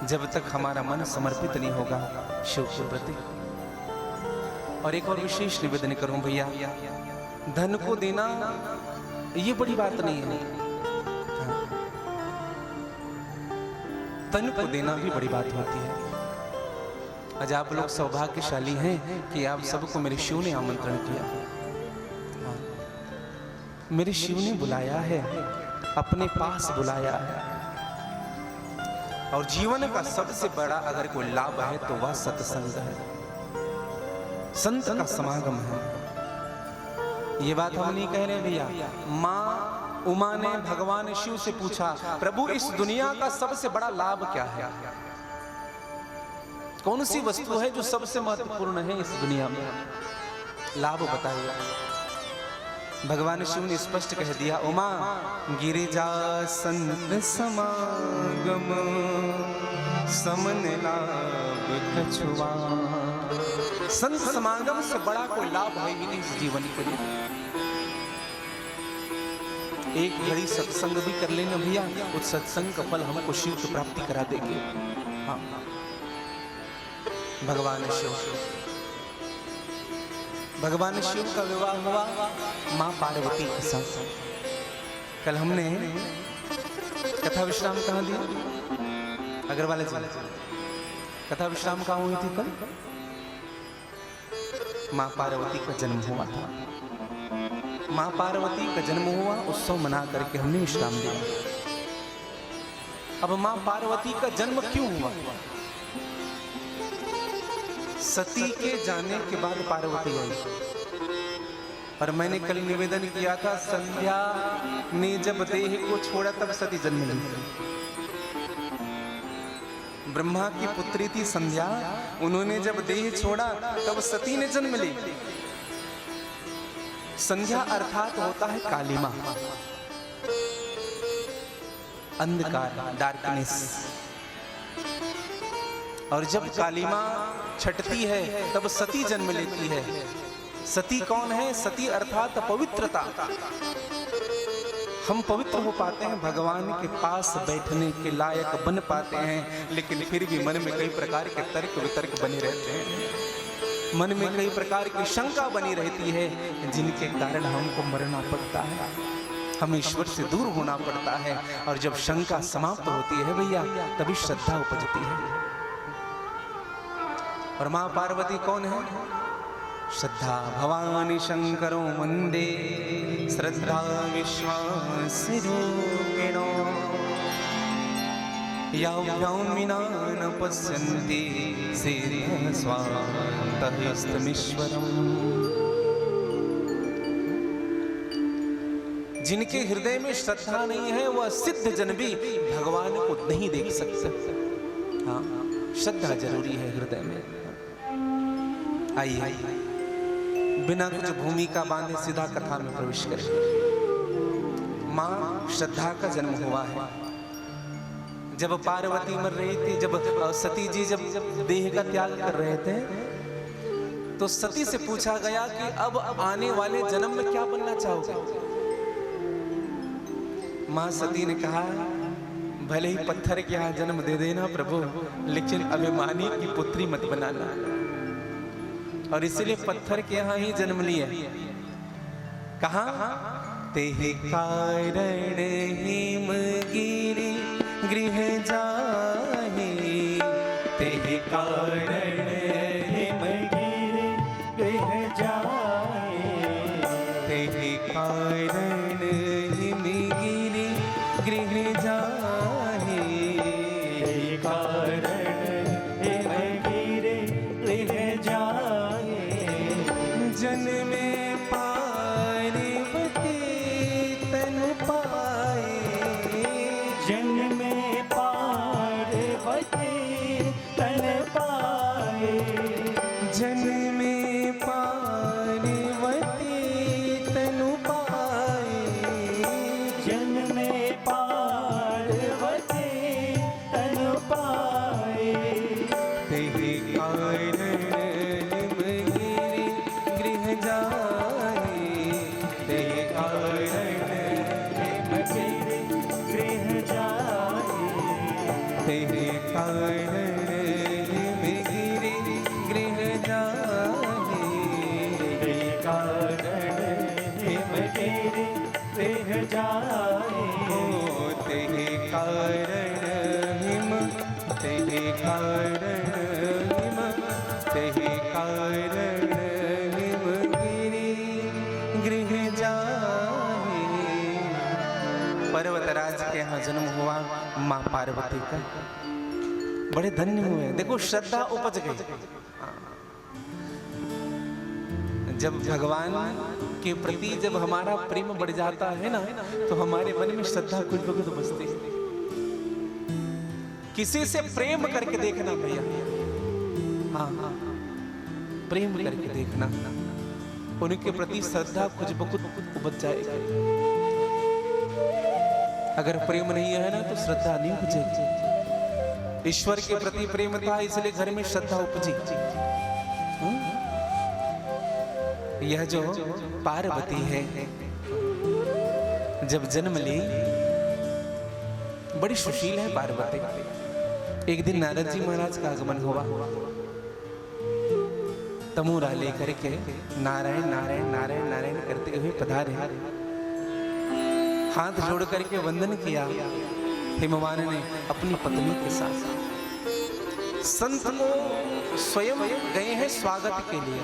जब तक हमारा मन समर्पित नहीं होगा शिव के प्रति। और एक और विशेष निवेदन करूं भैया, धन को देना ये बड़ी बात नहीं है, धन को देना भी बड़ी बात होती है। आज आप लोग सौभाग्यशाली हैं कि आप सबको मेरे शिव ने आमंत्रण किया। मेरे शिव ने बुलाया है, अपने पास बुलाया है। और जीवन का सबसे बड़ा अगर कोई लाभ है तो वह सत्संग है, संत का समागम है। ये बात हम नहीं कह रहे भैया। माँ उमा ने भगवान शिव से पूछा, प्रभु इस दुनिया का सबसे बड़ा लाभ क्या है? कौन सी वस्तु है जो सबसे महत्वपूर्ण है इस दुनिया में? लाभ बताइए। भगवान शिव ने स्पष्ट कह दिया, उमा गिरिजा संत समागम समन लाभ कछुआ। संत समागम से बड़ा कोई लाभ है ही नहीं इस जीवन के लिए। एक घड़ी सत्संग भी कर लेना भैया, उस सत्संग का फल हमको शिव की प्राप्ति करा देंगे। हाँ, भगवान शिव का विवाह हुआ माँ पार्वती के साथ। कल हमने कथा विश्राम कहाँ दिया? अग्रवाल जी, कथा विश्राम कहाँ हुई थी कल? माँ पार्वती का जन्म हुआ था। माँ पार्वती का जन्म हुआ, उत्सव मना करके हमने विश्राम दिया। अब माँ पार्वती का जन्म क्यों हुआ? सती के जाने के बाद पार्वती आई। और मैंने कल निवेदन किया था, संध्या ने जब देह को छोड़ा तब सती जन्म ली। ब्रह्मा की पुत्री थी संध्या, उन्होंने जब देह छोड़ा तब सती ने जन्म ली। संध्या अर्थात होता है काली मां, अंधकार, डार्कनेस। और जब काली मां छटती है तब सती जन्म लेती है। सती कौन है? सती अर्थात पवित्रता। हम पवित्र हो पाते हैं, भगवान के पास बैठने के लायक बन पाते हैं, लेकिन फिर भी मन में कई प्रकार के तर्क वितर्क बने रहते हैं। मन में कई प्रकार की शंका बनी रहती है, जिनके कारण हमको मरना पड़ता है, हमें ईश्वर से दूर होना पड़ता है। और जब शंका समाप्त होती है भैया, तभी श्रद्धा उपजती है। और माँ पार्वती कौन है? श्रद्धा। भवानी शंकरो वंदे श्रद्धा विश्वास रूपिणो याभ्यां विना न पश्यन्ति सिद्धं स्वान्तस्थमीश्वरम्। जिनके हृदय में श्रद्धा नहीं है वह सिद्ध जन भी भगवान को नहीं देख सकते। हाँ, श्रद्धा जरूरी है हृदय में। आइए बिना कुछ भूमिका बांधे सीधा कथा में प्रवेश करें। मां श्रद्धा का जन्म हुआ है। जब पार्वती मर रही थी, जब सती जी जब देह का त्याग कर रहे थे, तो सती से पूछा गया कि अब आने वाले जन्म में क्या बनना चाहोगे? मां सती ने कहा, भले ही पत्थर के यहाँ जन्म दे देना प्रभु, लेकिन अभिमानी की पुत्री मत बनाना। और इसलिए पत्थर के यहाँ ही जन्म लिया। कहाँ? तेहि कारण हिमगिरि गृह जाहि, तेहि कारण हिमगिरि गृह जाहि, तेहि कारण हिमगिरि गृह जाहि, तेहि कारण हिमगिरि गृह जाहि। जन्मे पार्वती तनु पाए, जन्मे पार्वती तन पाए, जन्मे पार्वती तनु पाए। जाए। तेहे कारण हिम तेहे कारण हिम तेहे कारण हिम गिरी गृह जाए। पर्वतराज के यहाँ जन्म हुआ माँ पार्वती का। बड़े धन्य हुए। देखो श्रद्धा उपज गई। जब भगवान के प्रति जब हमारा प्रेम बढ़ जाता है ना, तो हमारे मन में श्रद्धा कुछ वक्त बसती है। किसी से प्रेम करके देखना भैया, हाँ हाँ, प्रेम करके देखना, उनके प्रति श्रद्धा कुछ बहुत उपज जाएगी। अगर प्रेम नहीं है ना, तो श्रद्धा नहीं उपजेगी। ईश्वर के प्रति प्रेम था, इसलिए घर में श्रद्धा उपजी। यह जो पार्वती है, जब जन्म ली, बड़ी सुशील है पार्वती। एक दिन नारद जी महाराज का आगमन हुआ। तमूरा लेकर के नारायण नारायण नारायण नारायण करते हुए पधारे। हाथ जोड़ करके वंदन किया। हिमवान ने अपनी पत्नी के साथ, संत को स्वयं गए हैं स्वागत के लिए,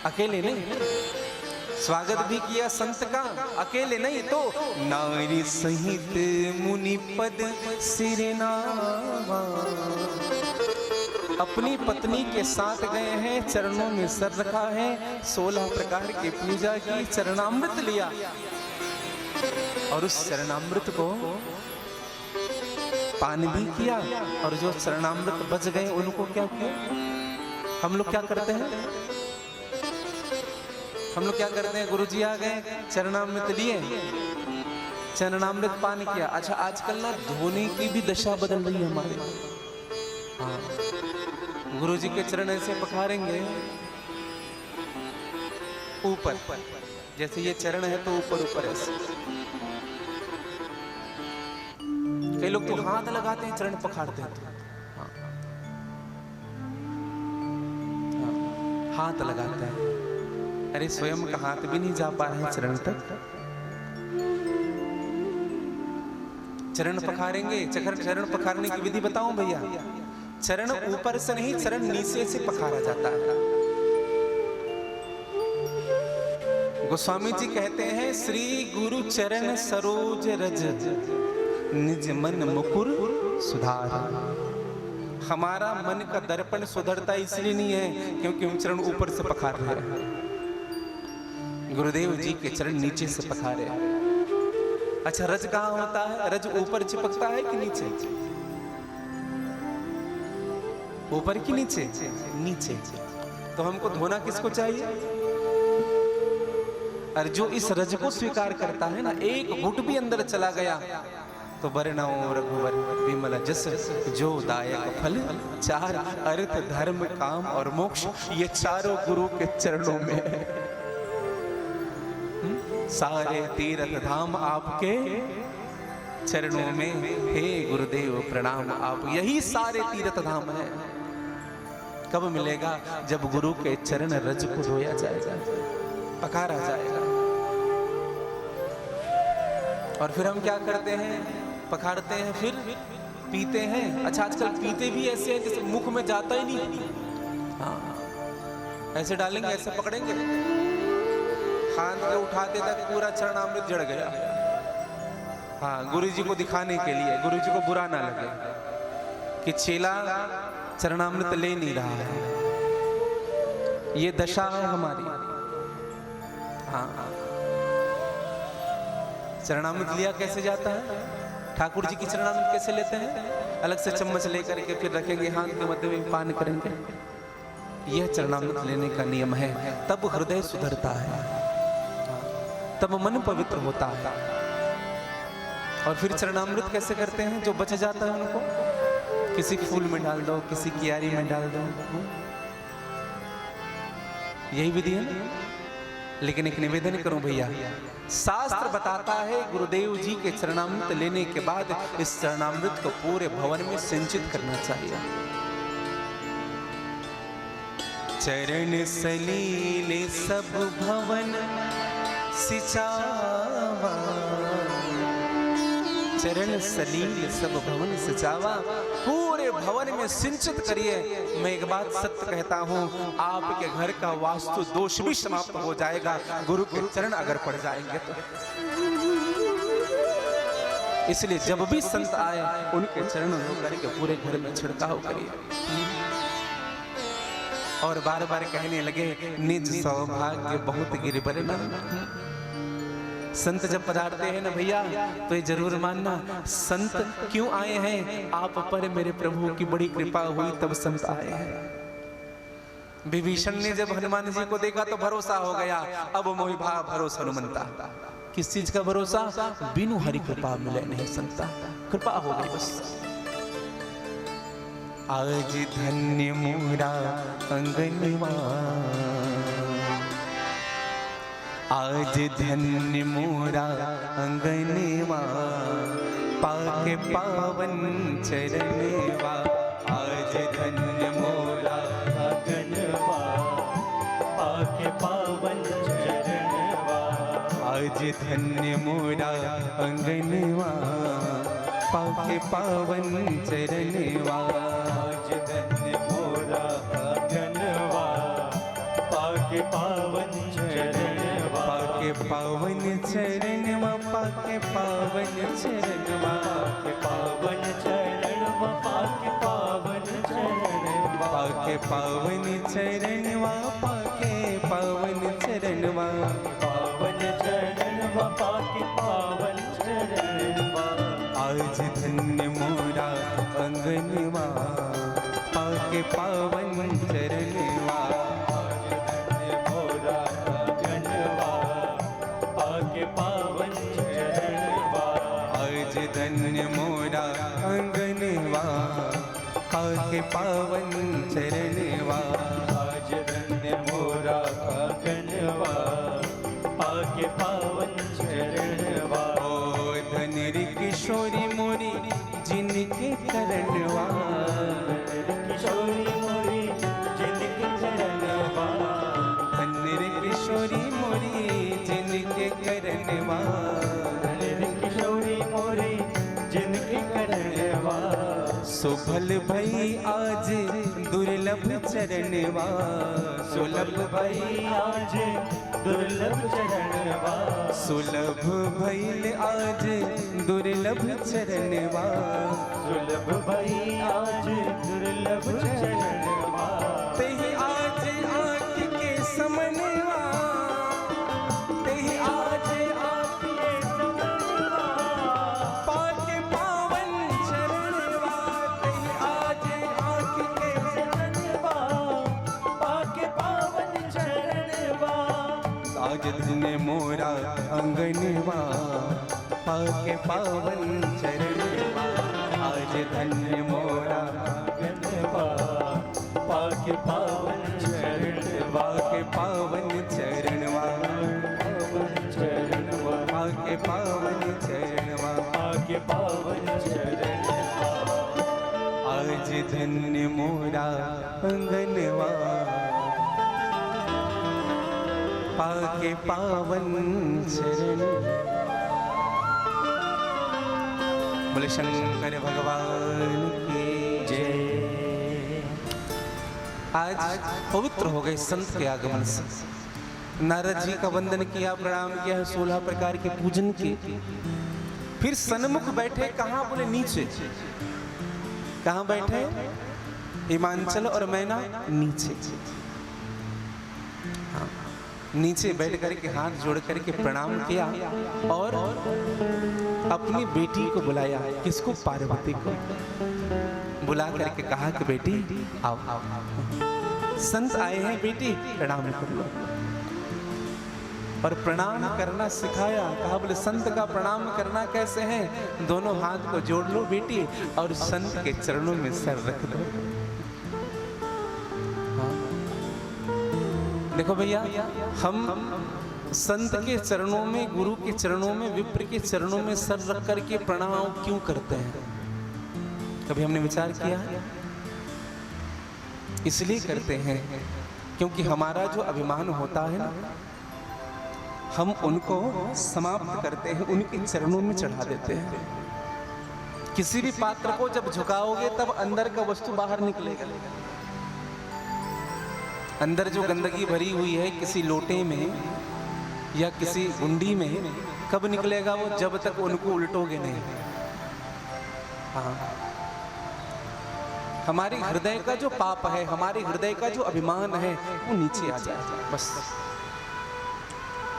अकेले नहीं। स्वागत भी किया संत का, अकेले नहीं तो नारी सहित मुनि पद सिरनावा। अपनी पत्नी के साथ गए हैं, चरणों में सर रखा है, 16 प्रकार की पूजा की, चरणामृत लिया और उस चरणामृत को पान भी किया। और जो चरणामृत बच गए उनको क्या किया? हम लोग क्या करते हैं? हम लोग क्या करते हैं? गुरुजी आ गए, चरणामृत लिए, चरणामृत पान किया। अच्छा, आजकल ना धोने की भी दशा बदल रही है हमारे। हाँ, गुरुजी के चरण ऐसे पखारेंगे ऊपर, जैसे ये चरण है तो ऊपर ऊपर ऐसे। कई लोग तो हाथ लगाते हैं, चरण पखारते हैं। हाँ, हाथ लगाते हैं। अरे स्वयं का हाथ भी नहीं जा पा रहे हैं चरण तक। चरण पखारेंगे। चरण पखारने की विधि बताऊं भैया? चरण ऊपर से नहीं, चरण नीचे से पखारा जाता है। गोस्वामी जी कहते हैं, श्री गुरु चरण सरोज रज निज मन मुकुर सुधार। हमारा मन का दर्पण सुधरता इसलिए नहीं है क्योंकि हम चरण ऊपर से पखार रहे हैं। गुरुदेव जी के चरण नीचे से पखारे। अच्छा, रज कहाँ होता है? रज ऊपर चिपकता है कि नीचे? ऊपर की नीचे? नीचे। तो हमको धोना किसको चाहिए? और जो इस रज को स्वीकार करता है ना, एक घुट भी अंदर चला गया तो वर्णो रघुवर विमल जस जो दायक फल, 4 अर्थ धर्म काम और मोक्ष, ये चारों गुरु के चरणों में है। सारे तीर्थ धाम आपके चरणों में, हे गुरुदेव प्रणाम आप। यही सारे तीर्थ धाम है। कब मिलेगा? जब गुरु के चरण रज को धोया जाएगा, पखारा जाएगा। और फिर हम क्या करते हैं? पखारते हैं, फिर पीते हैं। अच्छा, आजकल पीते भी ऐसे हैं जैसे मुख में जाता ही नहीं। हाँ, ऐसे डालेंगे, ऐसे पकड़ेंगे, हाथ के उठाते तक पूरा चरणामृत जड़ गया। हाँ, गुरुजी को दिखाने के लिए, गुरुजी को बुरा ना लगे कि चेला चरणामृत ले नहीं रहा है। ये दशा है हमारी। हाँ, चरणामृत लिया कैसे जाता है? ठाकुर जी की चरणामृत कैसे लेते हैं? अलग से चम्मच लेकर के फिर रखेंगे, हाथ के मध्य में पान करेंगे। यह चरणामृत लेने का नियम है। तब हृदय सुधरता है, तब मन पवित्र होता है। और फिर चरणामृत कैसे करते हैं? जो बच जाता है उनको किसी फूल में डाल दो, किसी कियारी में डाल दो, यही विधि है ना। लेकिन एक निवेदन करूं भैया, शास्त्र बताता है गुरुदेव जी के चरणामृत लेने के बाद इस चरणामृत को पूरे भवन में सिंचित करना चाहिए। चरण सलीले सब भवन सिंचा चरण सलील सब भवन सजावा, पूरे भवन में सिंचित करिए। मैं एक बात सत्य कहता हूँ, आपके घर का वास्तु दोष भी समाप्त हो जाएगा, गुरु के चरण अगर पड़ जाएंगे तो। इसलिए जब भी संत आए उनके चरण होकर के पूरे घर में छिड़काव करिए। और बार बार कहने लगे, निज सौभाग्य बहुत गिरबरना। संत जब पधारते हैं ना भैया, तो ये जरूर मानना, संत क्यों आए हैं? आप पर मेरे प्रभु की बड़ी कृपा हुई तब संत आए हैं। विभीषण ने जब हनुमान जी को देखा तो भरोसा हो गया, अब मोहि भा भरोसा हनुमंता। किस चीज का भरोसा? बिनु हरि कृपा मिले नहीं संता, कृपा हो गई बस। आज धन्य मोरा अंगनवा, आज धन्य मोरा अंगनवा, पाके पावन चरणवा। आज धन्य मोरा अंगनवा, पाके पावन चरणवा। आज धन्य मोरा अंगनवा, पाके पावन चरणवा। आज धन्य मोरा अंगनवा, पाके पावन चरणवा। पाके पावन चरणवा, पाके पावन चरणवा। पाके पावन चरणवा, पाके पावन चरणवा। पाके पावन चरणवा, पाके पावन चरणवा। पावन चरणवा, पाके पावन चरणवा। आज धन्य मोरा अंगनवा, पाके पावन चरणवा। आज धन्य मोरा अंगनवा, पाके पावन चरणवा। आज धन्य मोरा अंगनवा, पाके पावन चरणवा। आज धन्य मोरा अंगनवा, पाके पावन चरणवा। ओ धनरी किशोरी मोरी जिनके करणवा, किशोरी मोरी जिनके चरणवा। धनरी किशोरी मोरी जिनके करणवा। किशोरी मोरी जिनके करणवा। सुभल भई आज दुर्लभ चरणवा। सुलभ भई आज दुर्लभ चरणवा। सुलभ भइल आज दुर्लभ चरणवा। सुलभ भई आज दुर्लभ चरणवा। तेहि आज आँख के समनवा, तेहि आज आँख के समनवा। पाके पावन चरणवा, तेहि आज आँख के चरणवा, पाके पावन चरणवा। आज धन्य मोरा अंगनवा, पाके पावन चरणवा। आज धन्य मोरा अंगनवा, पाके पावन चरणवा। पाके पावन चरणवा। पावन चरणवा, पाके पावन चरणवा। पाके पावन चरणवा। आज धन्य मोरा अंगनवा, पाके पावन चरण। बोले शंकर भगवान की जय। आज पवित्र हो गए संत के आगमन से। नारद जी का वंदन किया, प्रणाम किया, 16 प्रकार के पूजन किए। फिर सन्मुख बैठे, कहाँ? बोले नीचे। कहाँ बैठे? हिमांचल और मैना नीचे। हाँ, नीचे बैठ करके हाथ जोड़ करके प्रणाम किया और अपनी बेटी को बुलाया। किसको? पार्वती को बुला करके कहा कि बेटी आओ, संत आए हैं, बेटी प्रणाम कर लो। और प्रणाम करना सिखाया। कहा बोले संत का प्रणाम करना कैसे है? दोनों हाथ को जोड़ लो बेटी और संत के चरणों में सर रख दो। हाँ। देखो भैया, हम संत के चरणों में, गुरु के चरणों में, विप्र के चरणों में सर रख करके प्रणाम क्यों करते हैं? कभी हमने विचार किया? इसलिए करते हैं क्योंकि हमारा जो अभिमान होता है ना, हम उनको समाप्त करते हैं, उनके चरणों में चढ़ा देते हैं। किसी भी पात्र को जब झुकाओगे तब अंदर का वस्तु बाहर निकलेगा। अंदर जो गंदगी भरी हुई है किसी लोटे में या किसी गुंडी में, कब निकलेगा वो? जब तक उनको उल्टोगे नहीं। हाँ, हमारे हृदय का जो पाप है, हमारे हृदय का जो अभिमान है, वो नीचे आ जाए बस।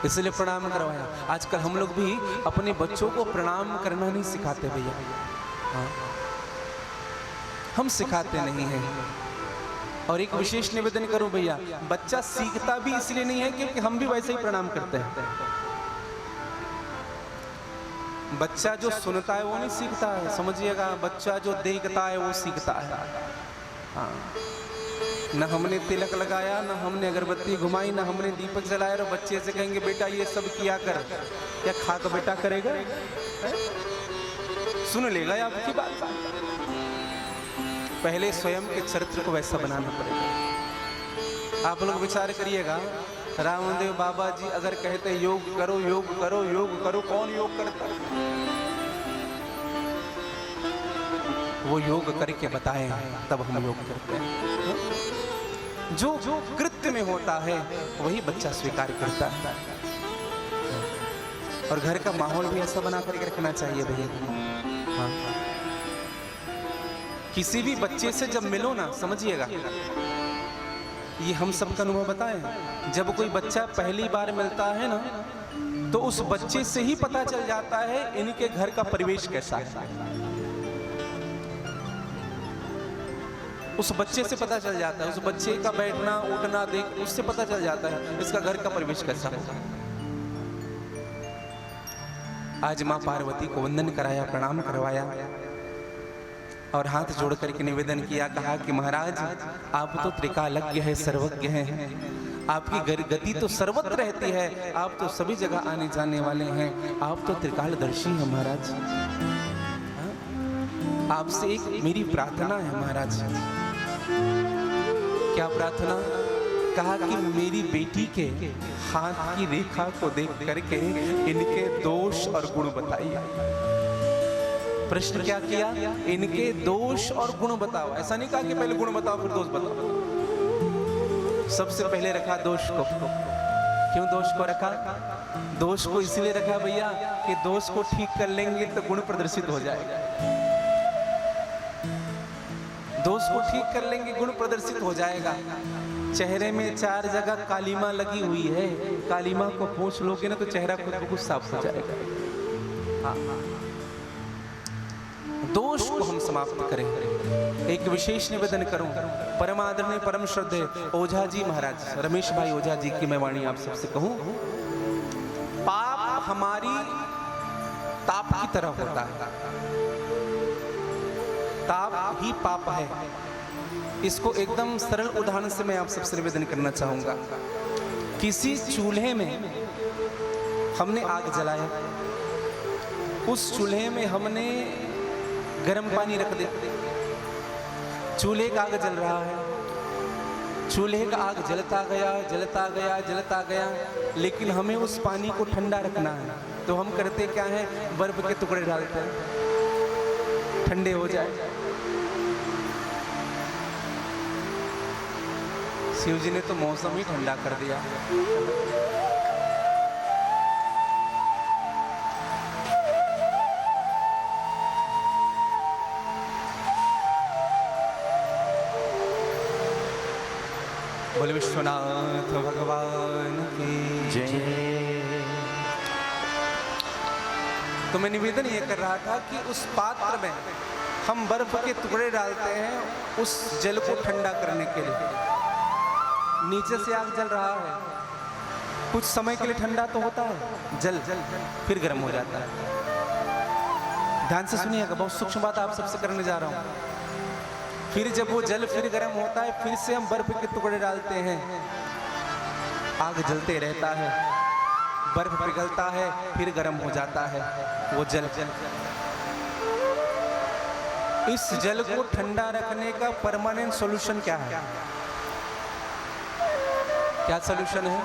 इसलिए प्रणाम करवाया। आजकल हम लोग भी अपने बच्चों को प्रणाम करना नहीं सिखाते भैया। हाँ, हम सिखाते नहीं हैं। और एक विशेष निवेदन करूं भैया, बच्चा सीखता भी इसलिए नहीं है क्योंकि हम भी वैसे ही प्रणाम करते हैं। बच्चा जो सुनता है वो नहीं सीखता है, समझिएगा। बच्चा जो देखता है वो सीखता है। हाँ, न हमने तिलक लगाया, न हमने अगरबत्ती घुमाई, न हमने दीपक जलाया, और बच्चे से कहेंगे बेटा ये सब किया कर, क्या खा कर बेटा करेगा? सुन लेगा आपकी बात? पहले स्वयं के चरित्र को वैसा बनाना पड़ेगा। आप लोग विचार करिएगा, रामदेव बाबा जी अगर कहते योग करो योग करो योग करो, कौन योग करता? वो योग करके बताएं तब हम योग करते हैं। जो कृत्य में होता है वही बच्चा स्वीकार करता है। और घर का माहौल भी ऐसा बना करके रखना चाहिए भैया। हाँ, किसी भी बच्चे से जब मिलो ना, समझिएगा, ये हम सबका अनुभव बताएं, जब कोई बच्चा पहली बार मिलता है ना, तो उस बच्चे से ही पता चल जाता है इनके घर का परिवेश कैसा है। उस बच्चे से पता चल जाता है, उस बच्चे का बैठना उठना देख, उससे पता चल जाता है इसका घर का परिवेश कैसा होगा। आज माँ पार्वती को वंदन कराया, प्रणाम करवाया और हाथ जोड़ करके निवेदन किया, कहा कि महाराज आप तो त्रिकालज्ञ है, सर्वज्ञ हैं, आपकी गति तो सर्वत्र रहती है, आप तो सभी जगह आने जाने वाले हैं, आप तो त्रिकालदर्शी हैं महाराज। आपसे एक मेरी प्रार्थना है महाराज। क्या प्रार्थना? कहा कि मेरी बेटी के हाथ की रेखा को देख करके इनके दोष और गुण बताइए। प्रश्न क्या किया? इनके दोष और गुण बताओ। ऐसा नहीं कहा कि पहले गुण बताओ फिर दोष बताओ। सबसे पहले रखा दोष को। क्यों दोष को रखा? दोष को इसलिए रखा भैया कि दोष को ठीक कर लेंगे तो गुण प्रदर्शित हो जाएगा। दोष को ठीक कर लेंगे गुण प्रदर्शित हो जाएगा। चेहरे में 4 जगह कालीमा लगी हुई है, कालीमा को पोंछ लोगे ना तो चेहरा खुद ब खुद साफ हो जाएगा। हाँ, दोष को हम समाप्त करें। एक विशेष निवेदन करूं, परम आदरणीय परम श्रद्धेय ओझा जी महाराज, रमेश भाई ओझा जी की मैं वाणी आप सबसे कहूं, पाप हमारी ताप की तरह होता है। ताप ही पाप है। इसको एकदम सरल उदाहरण से मैं आप सबसे निवेदन करना चाहूंगा। किसी चूल्हे में हमने आग जलाया, उस चूल्हे में हमने गर्म पानी रख दे। चूल्हे का आग जल रहा है, चूल्हे का आग जलता गया जलता गया जलता गया, लेकिन हमें उस पानी को ठंडा रखना है। तो हम करते क्या है? बर्फ के टुकड़े डालते हैं, ठंडे हो जाए। शिव जी ने तो मौसम ही ठंडा कर दिया। बोले विश्वनाथ भगवान की जय। तो मैं निवेदन ये कर रहा था कि उस पात्र में हम बर्फ के टुकड़े डालते हैं उस जल को ठंडा करने के लिए। नीचे से आग जल रहा है, कुछ समय के लिए ठंडा तो होता है जल, फिर गर्म हो जाता है। ध्यान से सुनिएगा, बहुत सूक्ष्म बात आप सबसे करने जा रहा हूं। फिर जब वो जल फिर गर्म होता है, फिर से हम बर्फ के टुकड़े डालते हैं, आग जलते रहता है, बर्फ पिघलता है, फिर गर्म हो जाता है वो जल। इस जल को ठंडा रखने का परमानेंट सॉल्यूशन क्या है? क्या सॉल्यूशन है?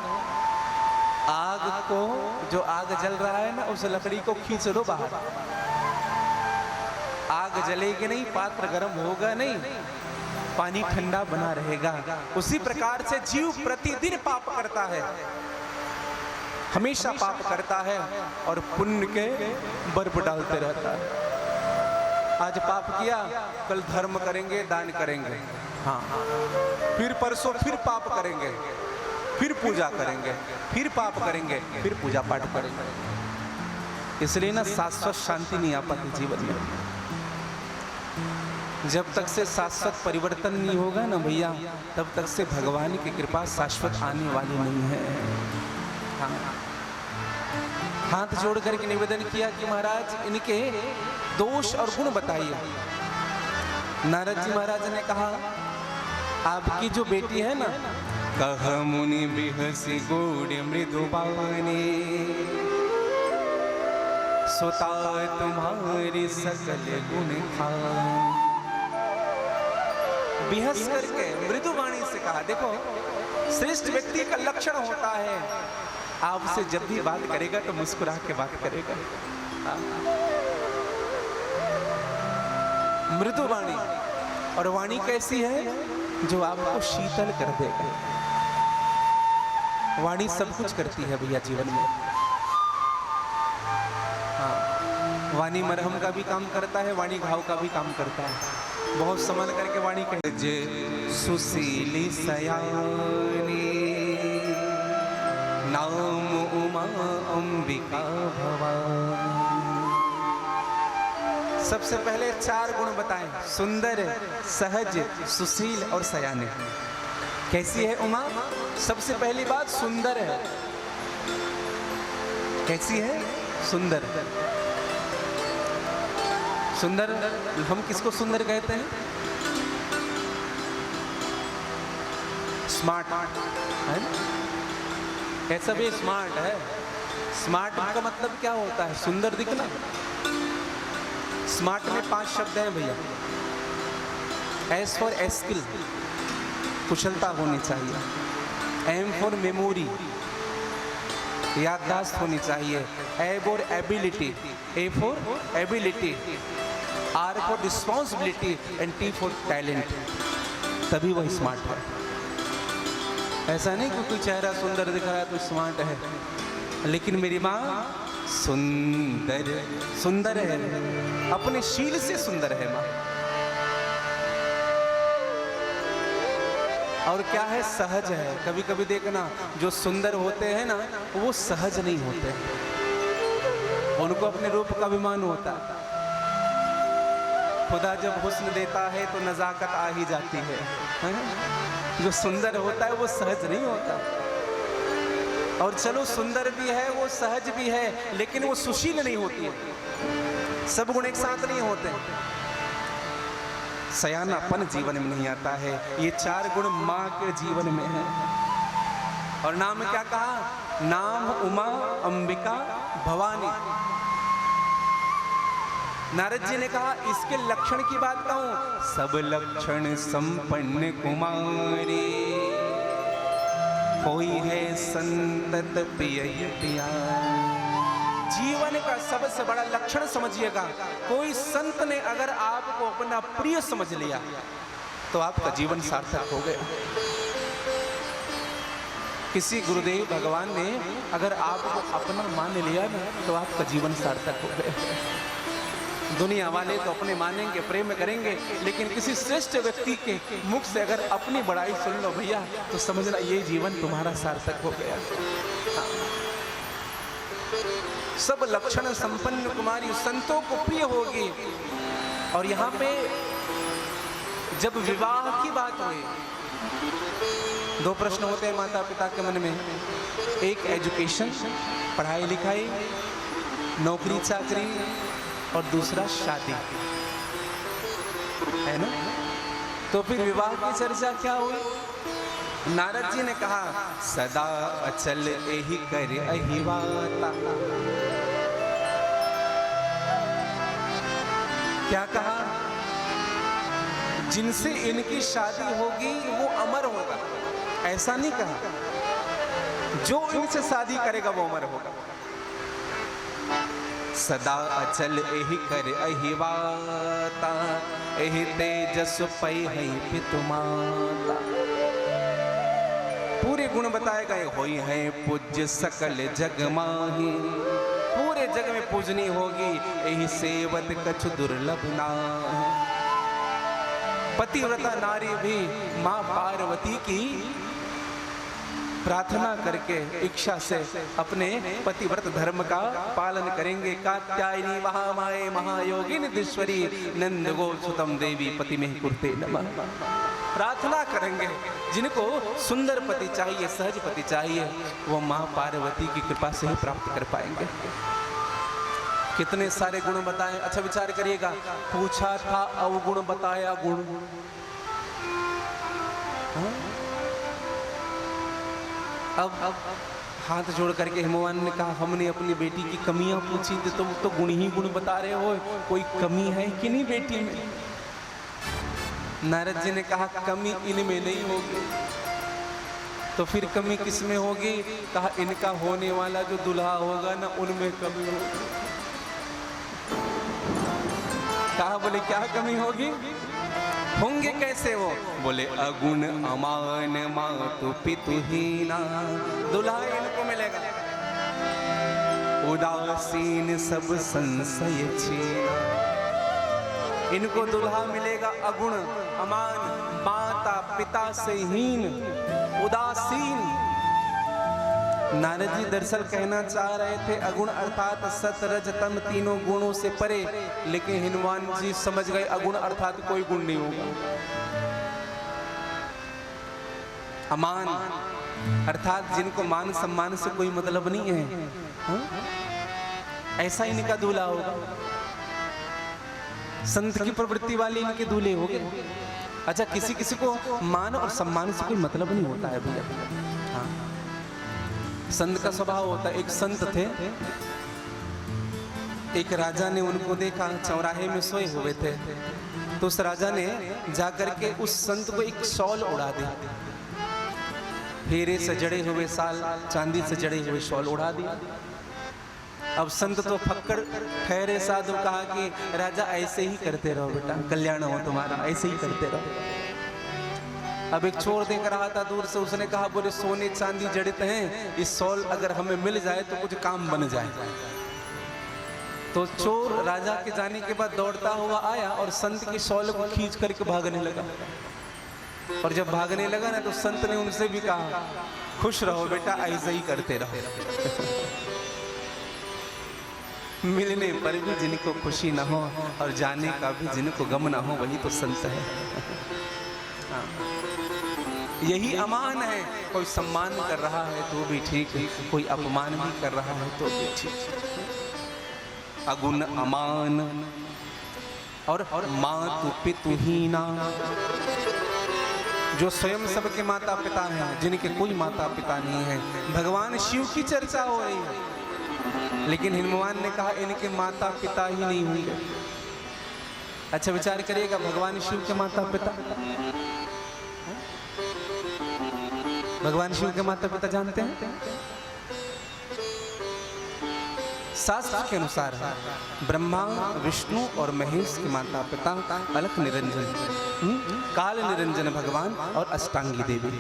आग को, जो आग जल रहा है ना, उस लकड़ी को खींच लो बाहर। आग जलेगी नहीं, पात्र गर्म होगा नहीं, पानी ठंडा बना रहेगा। उसी प्रकार से जीव प्रतिदिन पाप करता है, हमेशा पाप करता है और पुण्य के बर्फ डालते रहता है। आज पाप किया, कल धर्म करेंगे, दान करेंगे, हाँ, फिर परसों फिर पाप करेंगे, फिर पूजा करेंगे, फिर पाप करेंगे, फिर पूजा पाठ करेंगे। इसलिए ना शाश्वत शांति नहीं आ पाती जीवन में। जब तक से शाश्वत परिवर्तन नहीं होगा ना भैया, तब तक से भगवान की कृपा शाश्वत आने वाली नहीं है। हाँ। हाथ जोड़ करके निवेदन किया कि महाराज इनके दोष और गुण बताइए। नारद जी महाराज ने कहा, आपकी जो बेटी है ना, कह मुनि बिहसी गोड़ मृदुबानी, सुता तुम्हारी सकल गुण खान। बिहस करके मृदुवाणी से कहा, देखो श्रेष्ठ व्यक्ति का लक्षण होता है, आपसे जब भी बात करेगा तो मुस्कुरा के बात करेगा। मृदुवाणी, और वाणी कैसी है, जो आपको शीतल कर देगा। वाणी सब कुछ करती है भैया जीवन में। हाँ, वाणी मरहम का भी काम करता है, वाणी घाव का भी काम करता है। बहुत संभल करके वाणी कहे, सुशीली सयानी, नाम उमा अंबिका भवानी। सबसे पहले 4 गुण बताएं, सुंदर, सहज, सुशील और सयाने। कैसी है उमा? सबसे पहली बात सुंदर है। कैसी है? सुंदर। सुंदर, हम किसको सुंदर कहते हैं? स्मार्ट है, ऐसा भी स्मार्ट है। स्मार्ट का मतलब क्या होता है? सुंदर दिखना। स्मार्ट में 5 शब्द हैं भैया। एस फॉर स्किल, कुशलता होनी चाहिए। एम फॉर मेमोरी, याददाश्त होनी चाहिए। A for ability, A for ability, R for responsibility and T for talent. तभी वह स्मार्ट है। ऐसा नहीं कि कोई चेहरा सुंदर दिख रहा है तो स्मार्ट है, लेकिन मेरी माँ सुंदर सुंदर है, अपने शील से सुंदर है माँ। और क्या है? सहज है। कभी कभी देखना, जो सुंदर होते हैं ना, वो सहज नहीं होते, उनको अपने रूप का अभिमान होता है। खुदा जब हुस्न देता है तो नजाकत आ ही जाती है। जो सुंदर होता है वो सहज नहीं होता। और चलो सुंदर भी है, वो सहज भी है, लेकिन वो सुशील नहीं होती है। सब गुण एक साथ नहीं होते। सयानापन जीवन में नहीं आता है। ये 4 गुण माँ के जीवन में है। और नाम क्या कहा? नाम उमा अंबिका भवानी। नारद जी ने कहा, इसके लक्षण की बात कहूं, सब लक्षण संपन्न कुमारी, कोई है संतत प्रिय प्रिया। जीवन का सबसे बड़ा लक्षण समझिएगा, कोई संत ने अगर आपको अपना प्रिय समझ लिया तो आपका जीवन सार्थक हो गया। किसी गुरुदेव भगवान ने अगर आपको अपना मान लिया ना तो आपका जीवन सार्थक हो गया। दुनिया वाले तो अपने मानेंगे, प्रेम करेंगे, लेकिन किसी श्रेष्ठ व्यक्ति के मुख से अगर अपनी बड़ाई सुन लो भैया तो समझना ये जीवन तुम्हारा सार्थक हो गया। सब लक्षण संपन्न कुमारी संतों को प्रिय होगी। और यहाँ पे जब विवाह की बात हुई, 2 प्रश्न होते हैं माता पिता के मन में। एक एजुकेशन, पढ़ाई लिखाई, नौकरी चाकरी, और दूसरा शादी, है ना। तो फिर विवाह की चर्चा क्या हुई? नारद जी ने कहा, सदा अचल एहि कर अहिवाता। क्या कहा? जिनसे इनकी शादी होगी वो अमर होगा, ऐसा नहीं कहा। जो इनसे शादी करेगा वो अमर होगा। सदा अचल एहि कर अहिवाता, एहि तेजस पै है पितु माता। पूरे गुण बताए गए होई है पूज्य सकल जग माही, पूरे जग में पूजनी होगी यही सेवत कछु दुर्लभ नाहि। पतिव्रता नारी भी मां पार्वती की प्रार्थना करके इच्छा से अपने पतिव्रत धर्म का पालन करेंगे। कात्यायनी महामाये महायोगिनीश्वरी नंद गोसुतम देवी पति में कुर्ते नमः। प्रार्थना करेंगे जिनको सुंदर पति चाहिए, सहज पति चाहिए, वो मां पार्वती की कृपा से ही प्राप्त कर पाएंगे। कितने सारे गुण बताए। अच्छा विचार करिएगा, पूछा था अवगुण बताया गुण। अब हाथ जोड़ करके हिमवान ने कहा हमने अपनी बेटी की कमियां पूछी थी, तुम तो गुण ही गुण बता रहे हो, कोई कमी है कि नहीं बेटी में? नारद जी ने कहा कमी इनमें नहीं होगी, तो फिर कमी किस में होगी? कहा इनका होने वाला जो दुल्हा होगा ना उनमें कमी होगी। कहा बोले क्या कमी होगी? होंगे कैसे वो? बोले अगुण अमान मातु पितुहीना, दुल्हा इनको मिलेगा। उदासीन सब संशय छीना, इनको दुल्हा मिलेगा अगुण अमान, माता पिता से हीन, उदासीन। नारद जी दरअसल कहना चाह रहे थे अगुण अर्थात सत रज तम तीनों गुणों से परे, लेकिन हनुमान जी समझ गए अगुण अर्थात कोई गुण नहीं होगा। अमान अर्थात जिनको मान सम्मान से कोई मतलब नहीं है, हा? ऐसा इनका दूल्हा होगा। संत की प्रवृत्ति वाले इनके दूल्हे हो गए। अच्छा किसी किसी को मान और सम्मान से कोई मतलब नहीं होता है भैया। हाँ संत का स्वभाव होता है। एक संत थे, एक राजा ने उनको देखा चौराहे में सोए हुए थे, तो उस राजा ने जाकर के उस संत को एक शॉल उड़ा दिया। हीरे से जड़े हुए साल, चांदी से जड़े हुए शॉल उड़ा दिया। अब संत तो फक्कड़ ठहरे साधु, कहा कि राजा ऐसे ही करते रहो बेटा, कल्याण हो तुम्हारा, ऐसे ही करते रहो। अब एक चोर देख रहा था दूर से, उसने कहा बोले सोने चांदी जड़ित हैं, इस शॉल अगर हमें मिल जाए तो कुछ काम बन जाए। तो चोर राजा के जाने के बाद दौड़ता हुआ आया और संत की शॉल को खींच करके भागने लगा। और जब भागने लगा ना तो संत ने उनसे भी कहा खुश रहो बेटा, ऐसे ही करते रहो। मिलने पर भी जिनको खुशी ना हो और जाने का भी जिनको गम ना हो, वही तो संत है। यही अमान है। कोई सम्मान कर रहा है तो भी ठीक है, कोई अपमान भी कर रहा है तो भी ठीक। अगुण अमान और मातु पितुहीना, जो स्वयं सबके माता पिता हैं, जिनके कोई माता पिता नहीं है। भगवान शिव की चर्चा हो रही है, लेकिन हिमवान ने कहा इनके माता पिता ही नहीं होंगे। अच्छा विचार करिएगा, भगवान शिव के माता पिता, भगवान शिव के माता पिता जानते हैं? शास्त्र के अनुसार ब्रह्मा विष्णु और महेश के माता पिता अलख निरंजन, काल निरंजन भगवान और अष्टांगी देवी।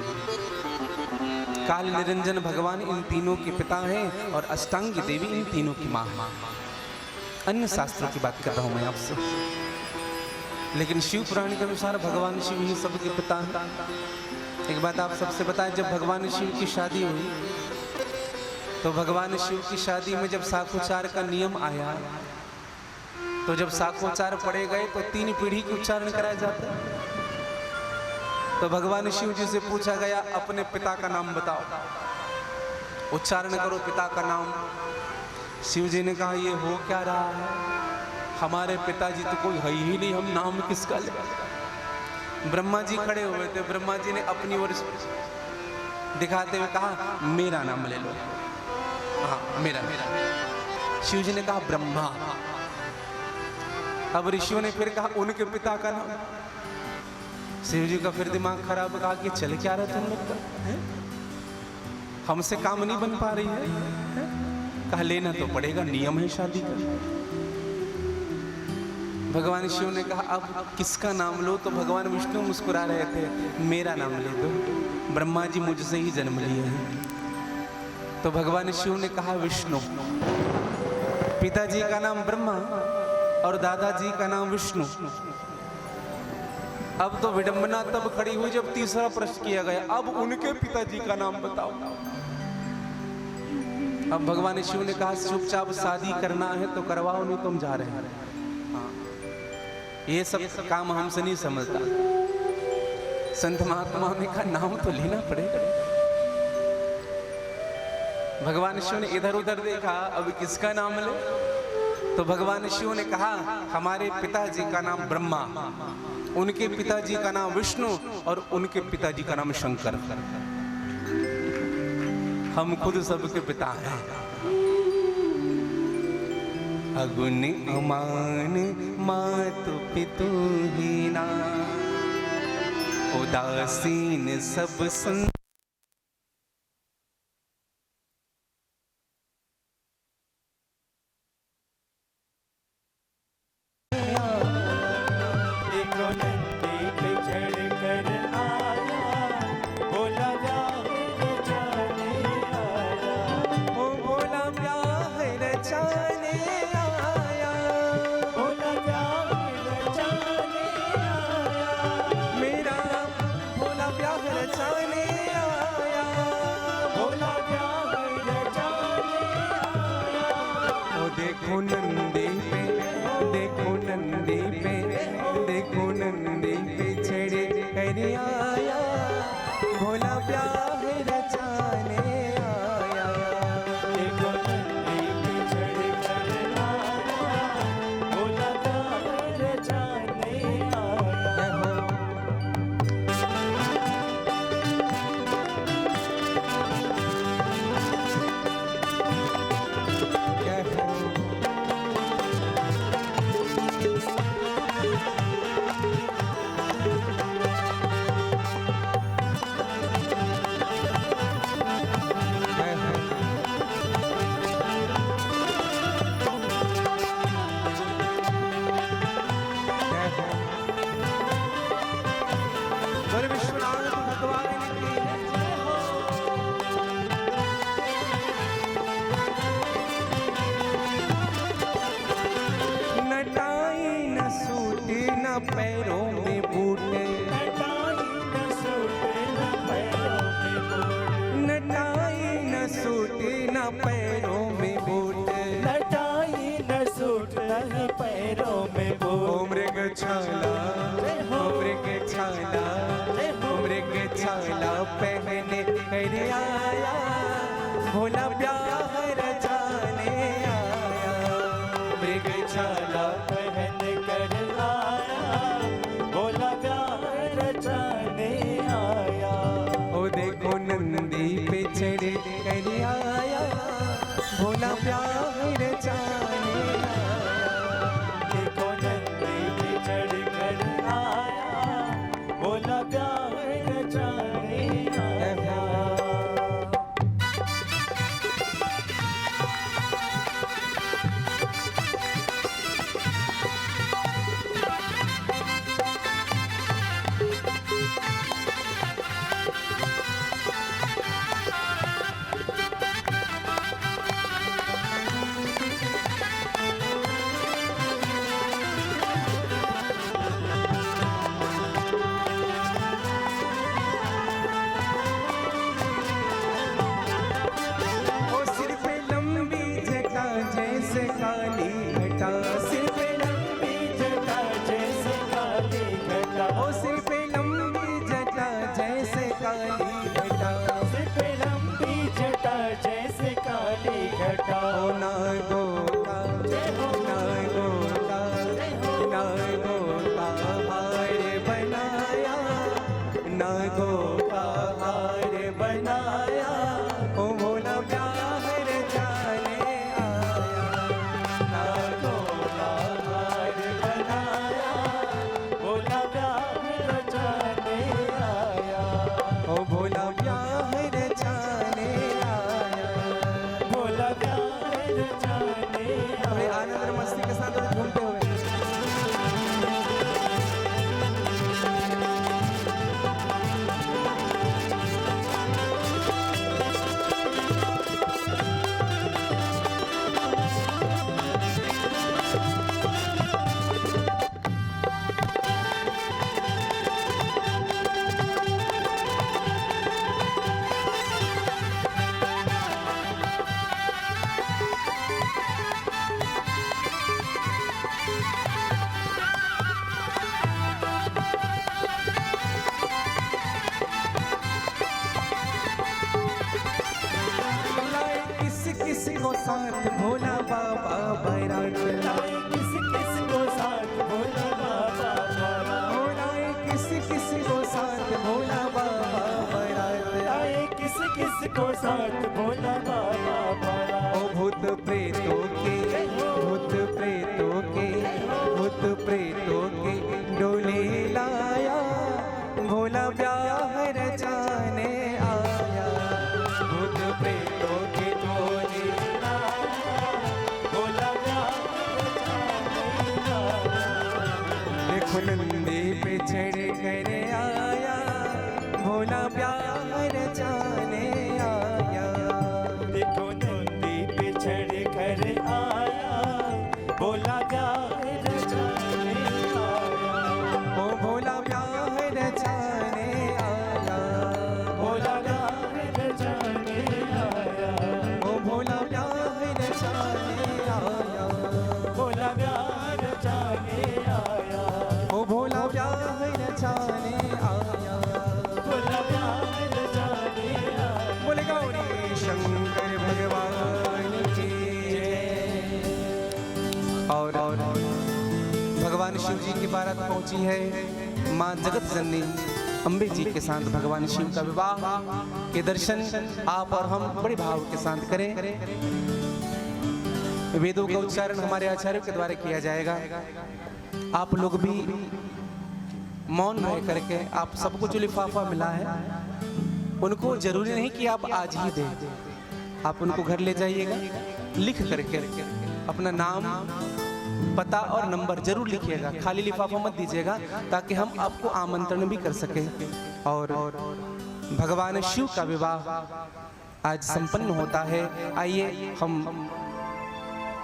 काल निरंजन भगवान इन तीनों के पिता हैं और अष्टांगी देवी इन तीनों की मां। अन्य शास्त्रों की बात कर रहा हूं मैं आपसे, लेकिन शिव पुराण के अनुसार भगवान शिव ही सबके पिता हैं। एक बात आप सबसे बताएं, जब भगवान शिव की शादी हुई तो भगवान शिव की शादी में जब साखोचार का नियम आया, तो जब साखोचार पढ़े गए तो 3 पीढ़ी के उच्चारण कराया जाता है। तो भगवान शिव जी से पूछा गया अपने पिता का नाम बताओ, उच्चारण करो पिता का नाम। शिव जी ने कहा ये हो क्या रहा है, हमारे पिताजी तो कोई है ही नहीं, हम नाम किसका ले। ब्रह्मा जी खड़े हुए थे, ब्रह्मा जी ने अपनी ओर दिखाते हुए कहा मेरा नाम ले लो। हाँ मेरा। शिव जी ने कहा ब्रह्मा। अब ऋषियों ने फिर कहा उनके पिता का नाम। शिव जी का फिर दिमाग खराब, कहा कि चल क्या रहा तुम लोग का? हमसे काम नहीं बन पा रही है? कहा लेना तो पड़ेगा, नियम है शादी का। भगवान शिव ने कहा अब किसका नाम लो? तो भगवान विष्णु मुस्कुरा रहे थे, मेरा नाम ले दो, ब्रह्मा जी मुझसे ही जन्म लिए हैं। तो भगवान शिव ने कहा विष्णु। पिताजी का नाम ब्रह्मा और दादाजी का नाम विष्णु। अब तो विडंबना तब खड़ी हुई जब तीसरा प्रश्न किया गया, अब उनके पिताजी का नाम बताओ। अब भगवान शिव ने कहा चुपचाप शादी करना है तो करवाओ, नहीं तुम जा रहे हैं। ये सब काम हमसे नहीं समझता। संत महात्मा ने कहा नाम तो लेना पड़ेगा। भगवान शिव ने इधर उधर देखा, अब किसका नाम ले? तो भगवान शिव ने कहा हमारे पिताजी का नाम ब्रह्मा, उनके पिताजी का नाम विष्णु और उनके पिताजी का नाम शंकर। हम खुद सबके पिता हैं। अगुन अमान मातु पितु हीना, उदासीन सब सुन। देखो नंदी पे, देखो नंदी पे, देखो नंदी पे चढ़े कर आया, भोला ब्याह रचाने आया। देखो नंदी पे चढ़ कर आया, भोला ब्याह रचाने आया। पैरों में बूटे, नटाई न सूटे न पैरों में बूटे, नटाई न सूट नहीं पैरों में बूट। मृग छाला, मृग छाला, मृग छाला पहने कर आया, भोला ब्याह रचाने आया। मृग छाला पहन कर आया, भोला ब्याह रचाने आया। ओ देखो नंदी पे चढ़े कर आया, भोला ब्याह रचाने आया। देखो नंदी पे चढ़ कर आया, भोला ब्याह रचाने आया। को साथ भोला बाबा बारात लाए किस किस को साथ भोला बाबा बारात लाए किस किस को साथ भोला बाबा बारात लाए किस किस को साथ भोला बाबा बारात ओ भूत प्रेतों के डोले लाया भोला ब्याह रचाने आया भूत प्रेतों के डोले लाया भोला ब्याह रचाने आया। देखो नंदी पे चढ़ कर आया भोला ब्याह रचाने आया देखो नंदी पे चढ़ कर आया भोला ब्याह रचाने आया ओ भोला ब्याह रचाने आया भोला ब्याह रचाने आया ओ भोला ब्याह रचाने आया भोला ब्याह रचाने आया ओ भोला ब्याह रचाने आया भोला ब्याह रचाने आया। बोले गौरी शंकर भगवान की और भगवान शिव जी की बारात पहुंची है मां जगत जननी अम्बे जी के साथ भगवान शिव का विवाह के दर्शन आप और हम बड़े भाव के साथ करें। वेदों का उच्चारण हमारे आचार्यों के द्वारा किया जाएगा। आप लोग भी मौन रह करके आप सबको जो लिफाफा मिला है उनको जरूरी नहीं कि आप आज ही दें, आप उनको घर ले जाइएगा, लिख करके अपना नाम पता और नंबर जरूर लिखिएगा, खाली लिफाफा मत दीजिएगा ताकि हम आपको आमंत्रण भी कर सकें। और भगवान शिव का विवाह आज संपन्न होता है। आइए हम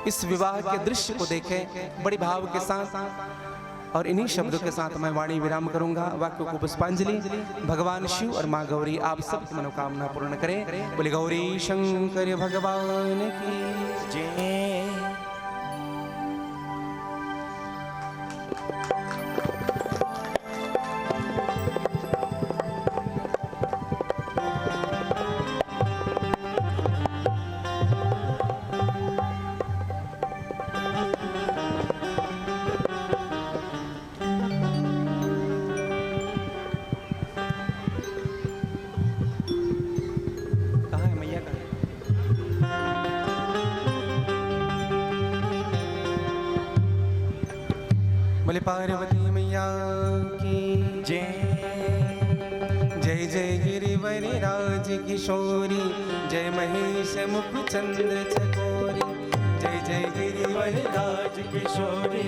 इस विवाह के दृश्य को देखें बड़े भाव के साथ और इन्हीं शब्दों के साथ मैं वाणी विराम करूंगा। वाक्यों को पुष्पांजलि। भगवान शिव और माँ गौरी आप सबकी मनोकामना पूर्ण करें। बोले गौरी शंकर भगवान की जय। कहाँ है मैया का? बोले पार्वती मैया की जय। जय जय गिरिवर राज किशोरी जय महेश मुख चंद्र चकोरी जय जय गिरिवर राज किशोरी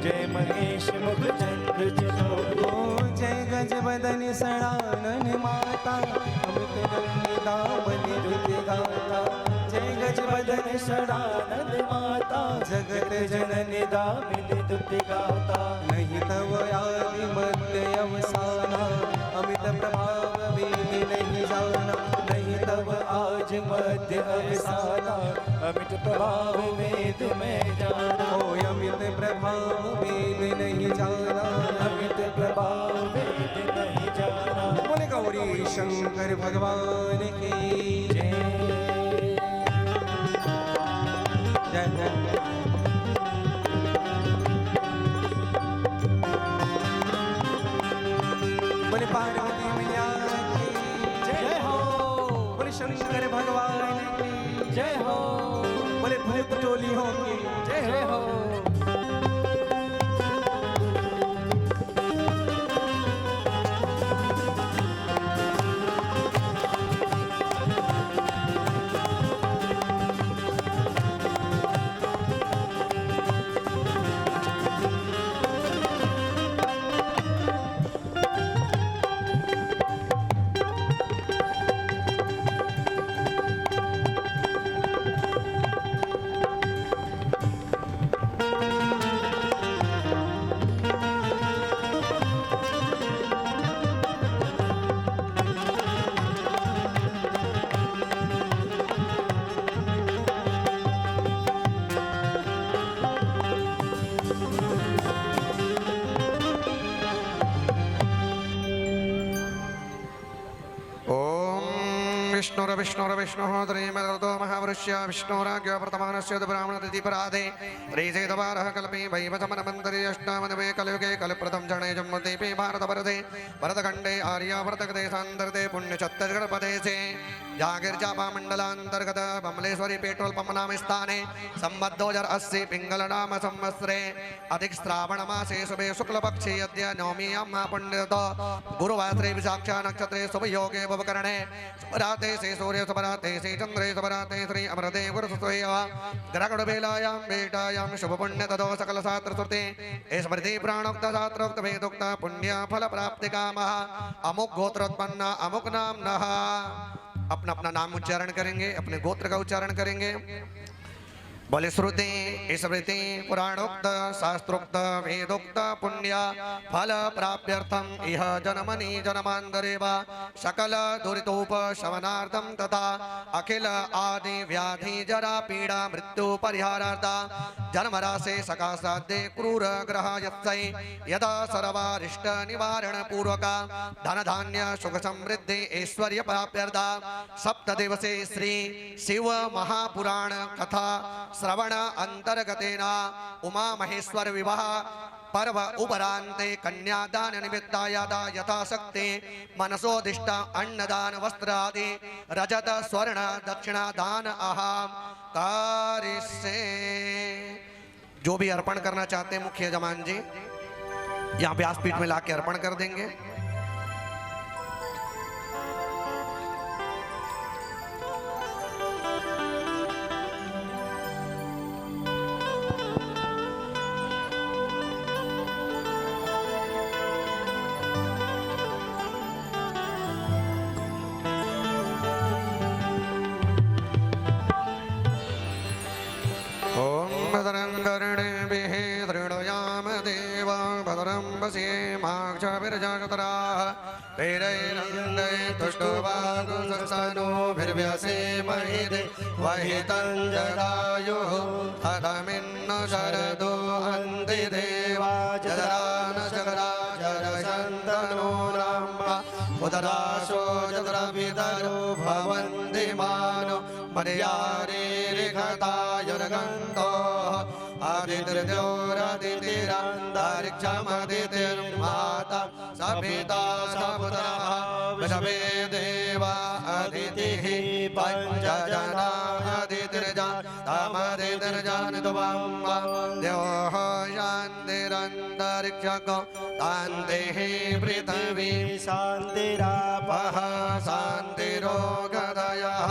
जय महेश मुख चंद्र चकोरी ओ जय गज बदन सड़ानन माता अमृत रंग दामन रुत गाता जय गज बदन सड़ानंद माता जगत जनन दामिनी दुत गाता नहीं तव आदि मध्य अवसाना अमित प्रभाव वेद नहीं जाना नहीं तब आज मध्य अवसाना अमित प्रभाव वेद में जाना ओ अमित प्रभाव वेद नहीं जाना अमित प्रभाव वेद नहीं जाना। बोले गौरी शंकर भगवान की जय। जय जय बोले पार्वती मैया की जय हो। बोले शंकर भगवान की जय हो। बोले भूत टोलियों की जय हो। विष्णुर्विष्णुर्विष्णुः त्रिमर्दो महावृष्य विष्णुराज्ञ वर्तमानस्य ब्राह्मणतिथिपराधे त्रिचेदवारः कल्पे वैवचमनमन्तरे अष्टामनवे कलयुगे कलिप्रथम जने जन्मदीपे भारतवर्षे भरतखण्डे आर्यावर्तकदेशान्तर्गते पुण्यछत्तीसगढ़प्रदेशे जागीरचापा मंडलांतर्गत बमलेश्वरी पेट्रोल पंप नाम स्थाने संवत् 2080 पिंगल नाम संवत्सरे अधिक श्रावण मासे शुभे शुक्ल पक्षे अद्य नवमीयां पुण्यत गुरुवासरे विशाखा नक्षत्रे शुभ योगे भवकरणे शुभराते से सूर्य शुभराते से चंद्रे शुभराते श्री अमृते गुरुसुते ग्रहण बेलायां बेटायां शुभ पुण्य तदो सकल शास्त्र श्रुते स्मृति प्राणोक्त शास्त्रोक्त वेदोक्त पुण्य फल प्राप्ति कामः अमुक गोत्रोत्पन्न अमुक नाम नः। अपना अपना नाम उच्चारण करेंगे, अपने गोत्र का उच्चारण करेंगे। बोले श्रुति स्मृति पुराणोक्त शास्त्रोक्त वेदोक्त पुण्य फल प्राप्त्यर्थम इह जन्मनि जन्मांतरे वा सकल दुरितोपशमनार्थम तथा अखिल आदि व्याधि जरा पीड़ा मृत्यु परिहारार्थ जन्मराशे सकाशाद्ये क्रूर ग्रह यत्सै यदा सर्वारिष्ट निवारण पूर्वक धन धान्य सुख समृद्धि ऐश्वर्य प्राप्त्यर्थ सप्त दिवसे श्री शिव महापुराण कथा श्रवण अंतर्गतेन उमा महेश्वर विवाह पर्व उपरांते कन्यादान निमित्तायादा यथाशक्ति मनसोदिष्ट अन्नदान वस्त्रादि रजत स्वर्ण दक्षिणा दान अहम कारिष्ये। जो भी अर्पण करना चाहते हैं मुख्य जमान जी यहाँ व्यासपीठ में लाके अर्पण कर देंगे। भद्रं कर्णेभिः शृणुयाम देवा भद्रं पश्येमाक्षभिर्जगतराः वीरैरङ्गैः तुष्टुवागुंसस्तनूभिर्व्यसेमहि वहितं जरायुः हतमिन्नु शरदो हन्ति देवा जरान जगराजरशन्तनो राम उदराशो जगरविदरो भवन्ति मानो मर्यारेरिघतायुर्गन्तो आदितिर्द्योरदितिरन्तरिक्षमदितिर्माता सपिता सपुत्रः वृषभे देवा अदितिः पञ्चजना अदितिर्जातमदितिर्जानितुवं द्योः शान्तिरन्तरिक्षको शान्तिः पृथिवी शान्तिरापः शान्तिरोगदयः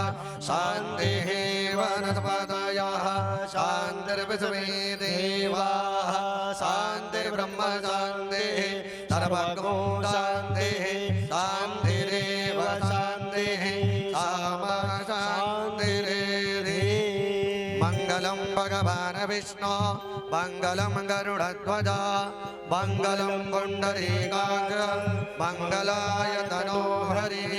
शान्तिः वनस्पतयः शान्तिर्विश्वे देवाः शान्तिर्ब्रह्म शान्तिः सर्वगो शान्तिः शान्तिरेव शान्तिः सामा शान्तिरेधि। मङ्गलं भगवान् विष्णु मङ्गलं गरुडध्वज मङ्गलं पुण्डरीकाक्ष मङ्गलाय तनो हरिः।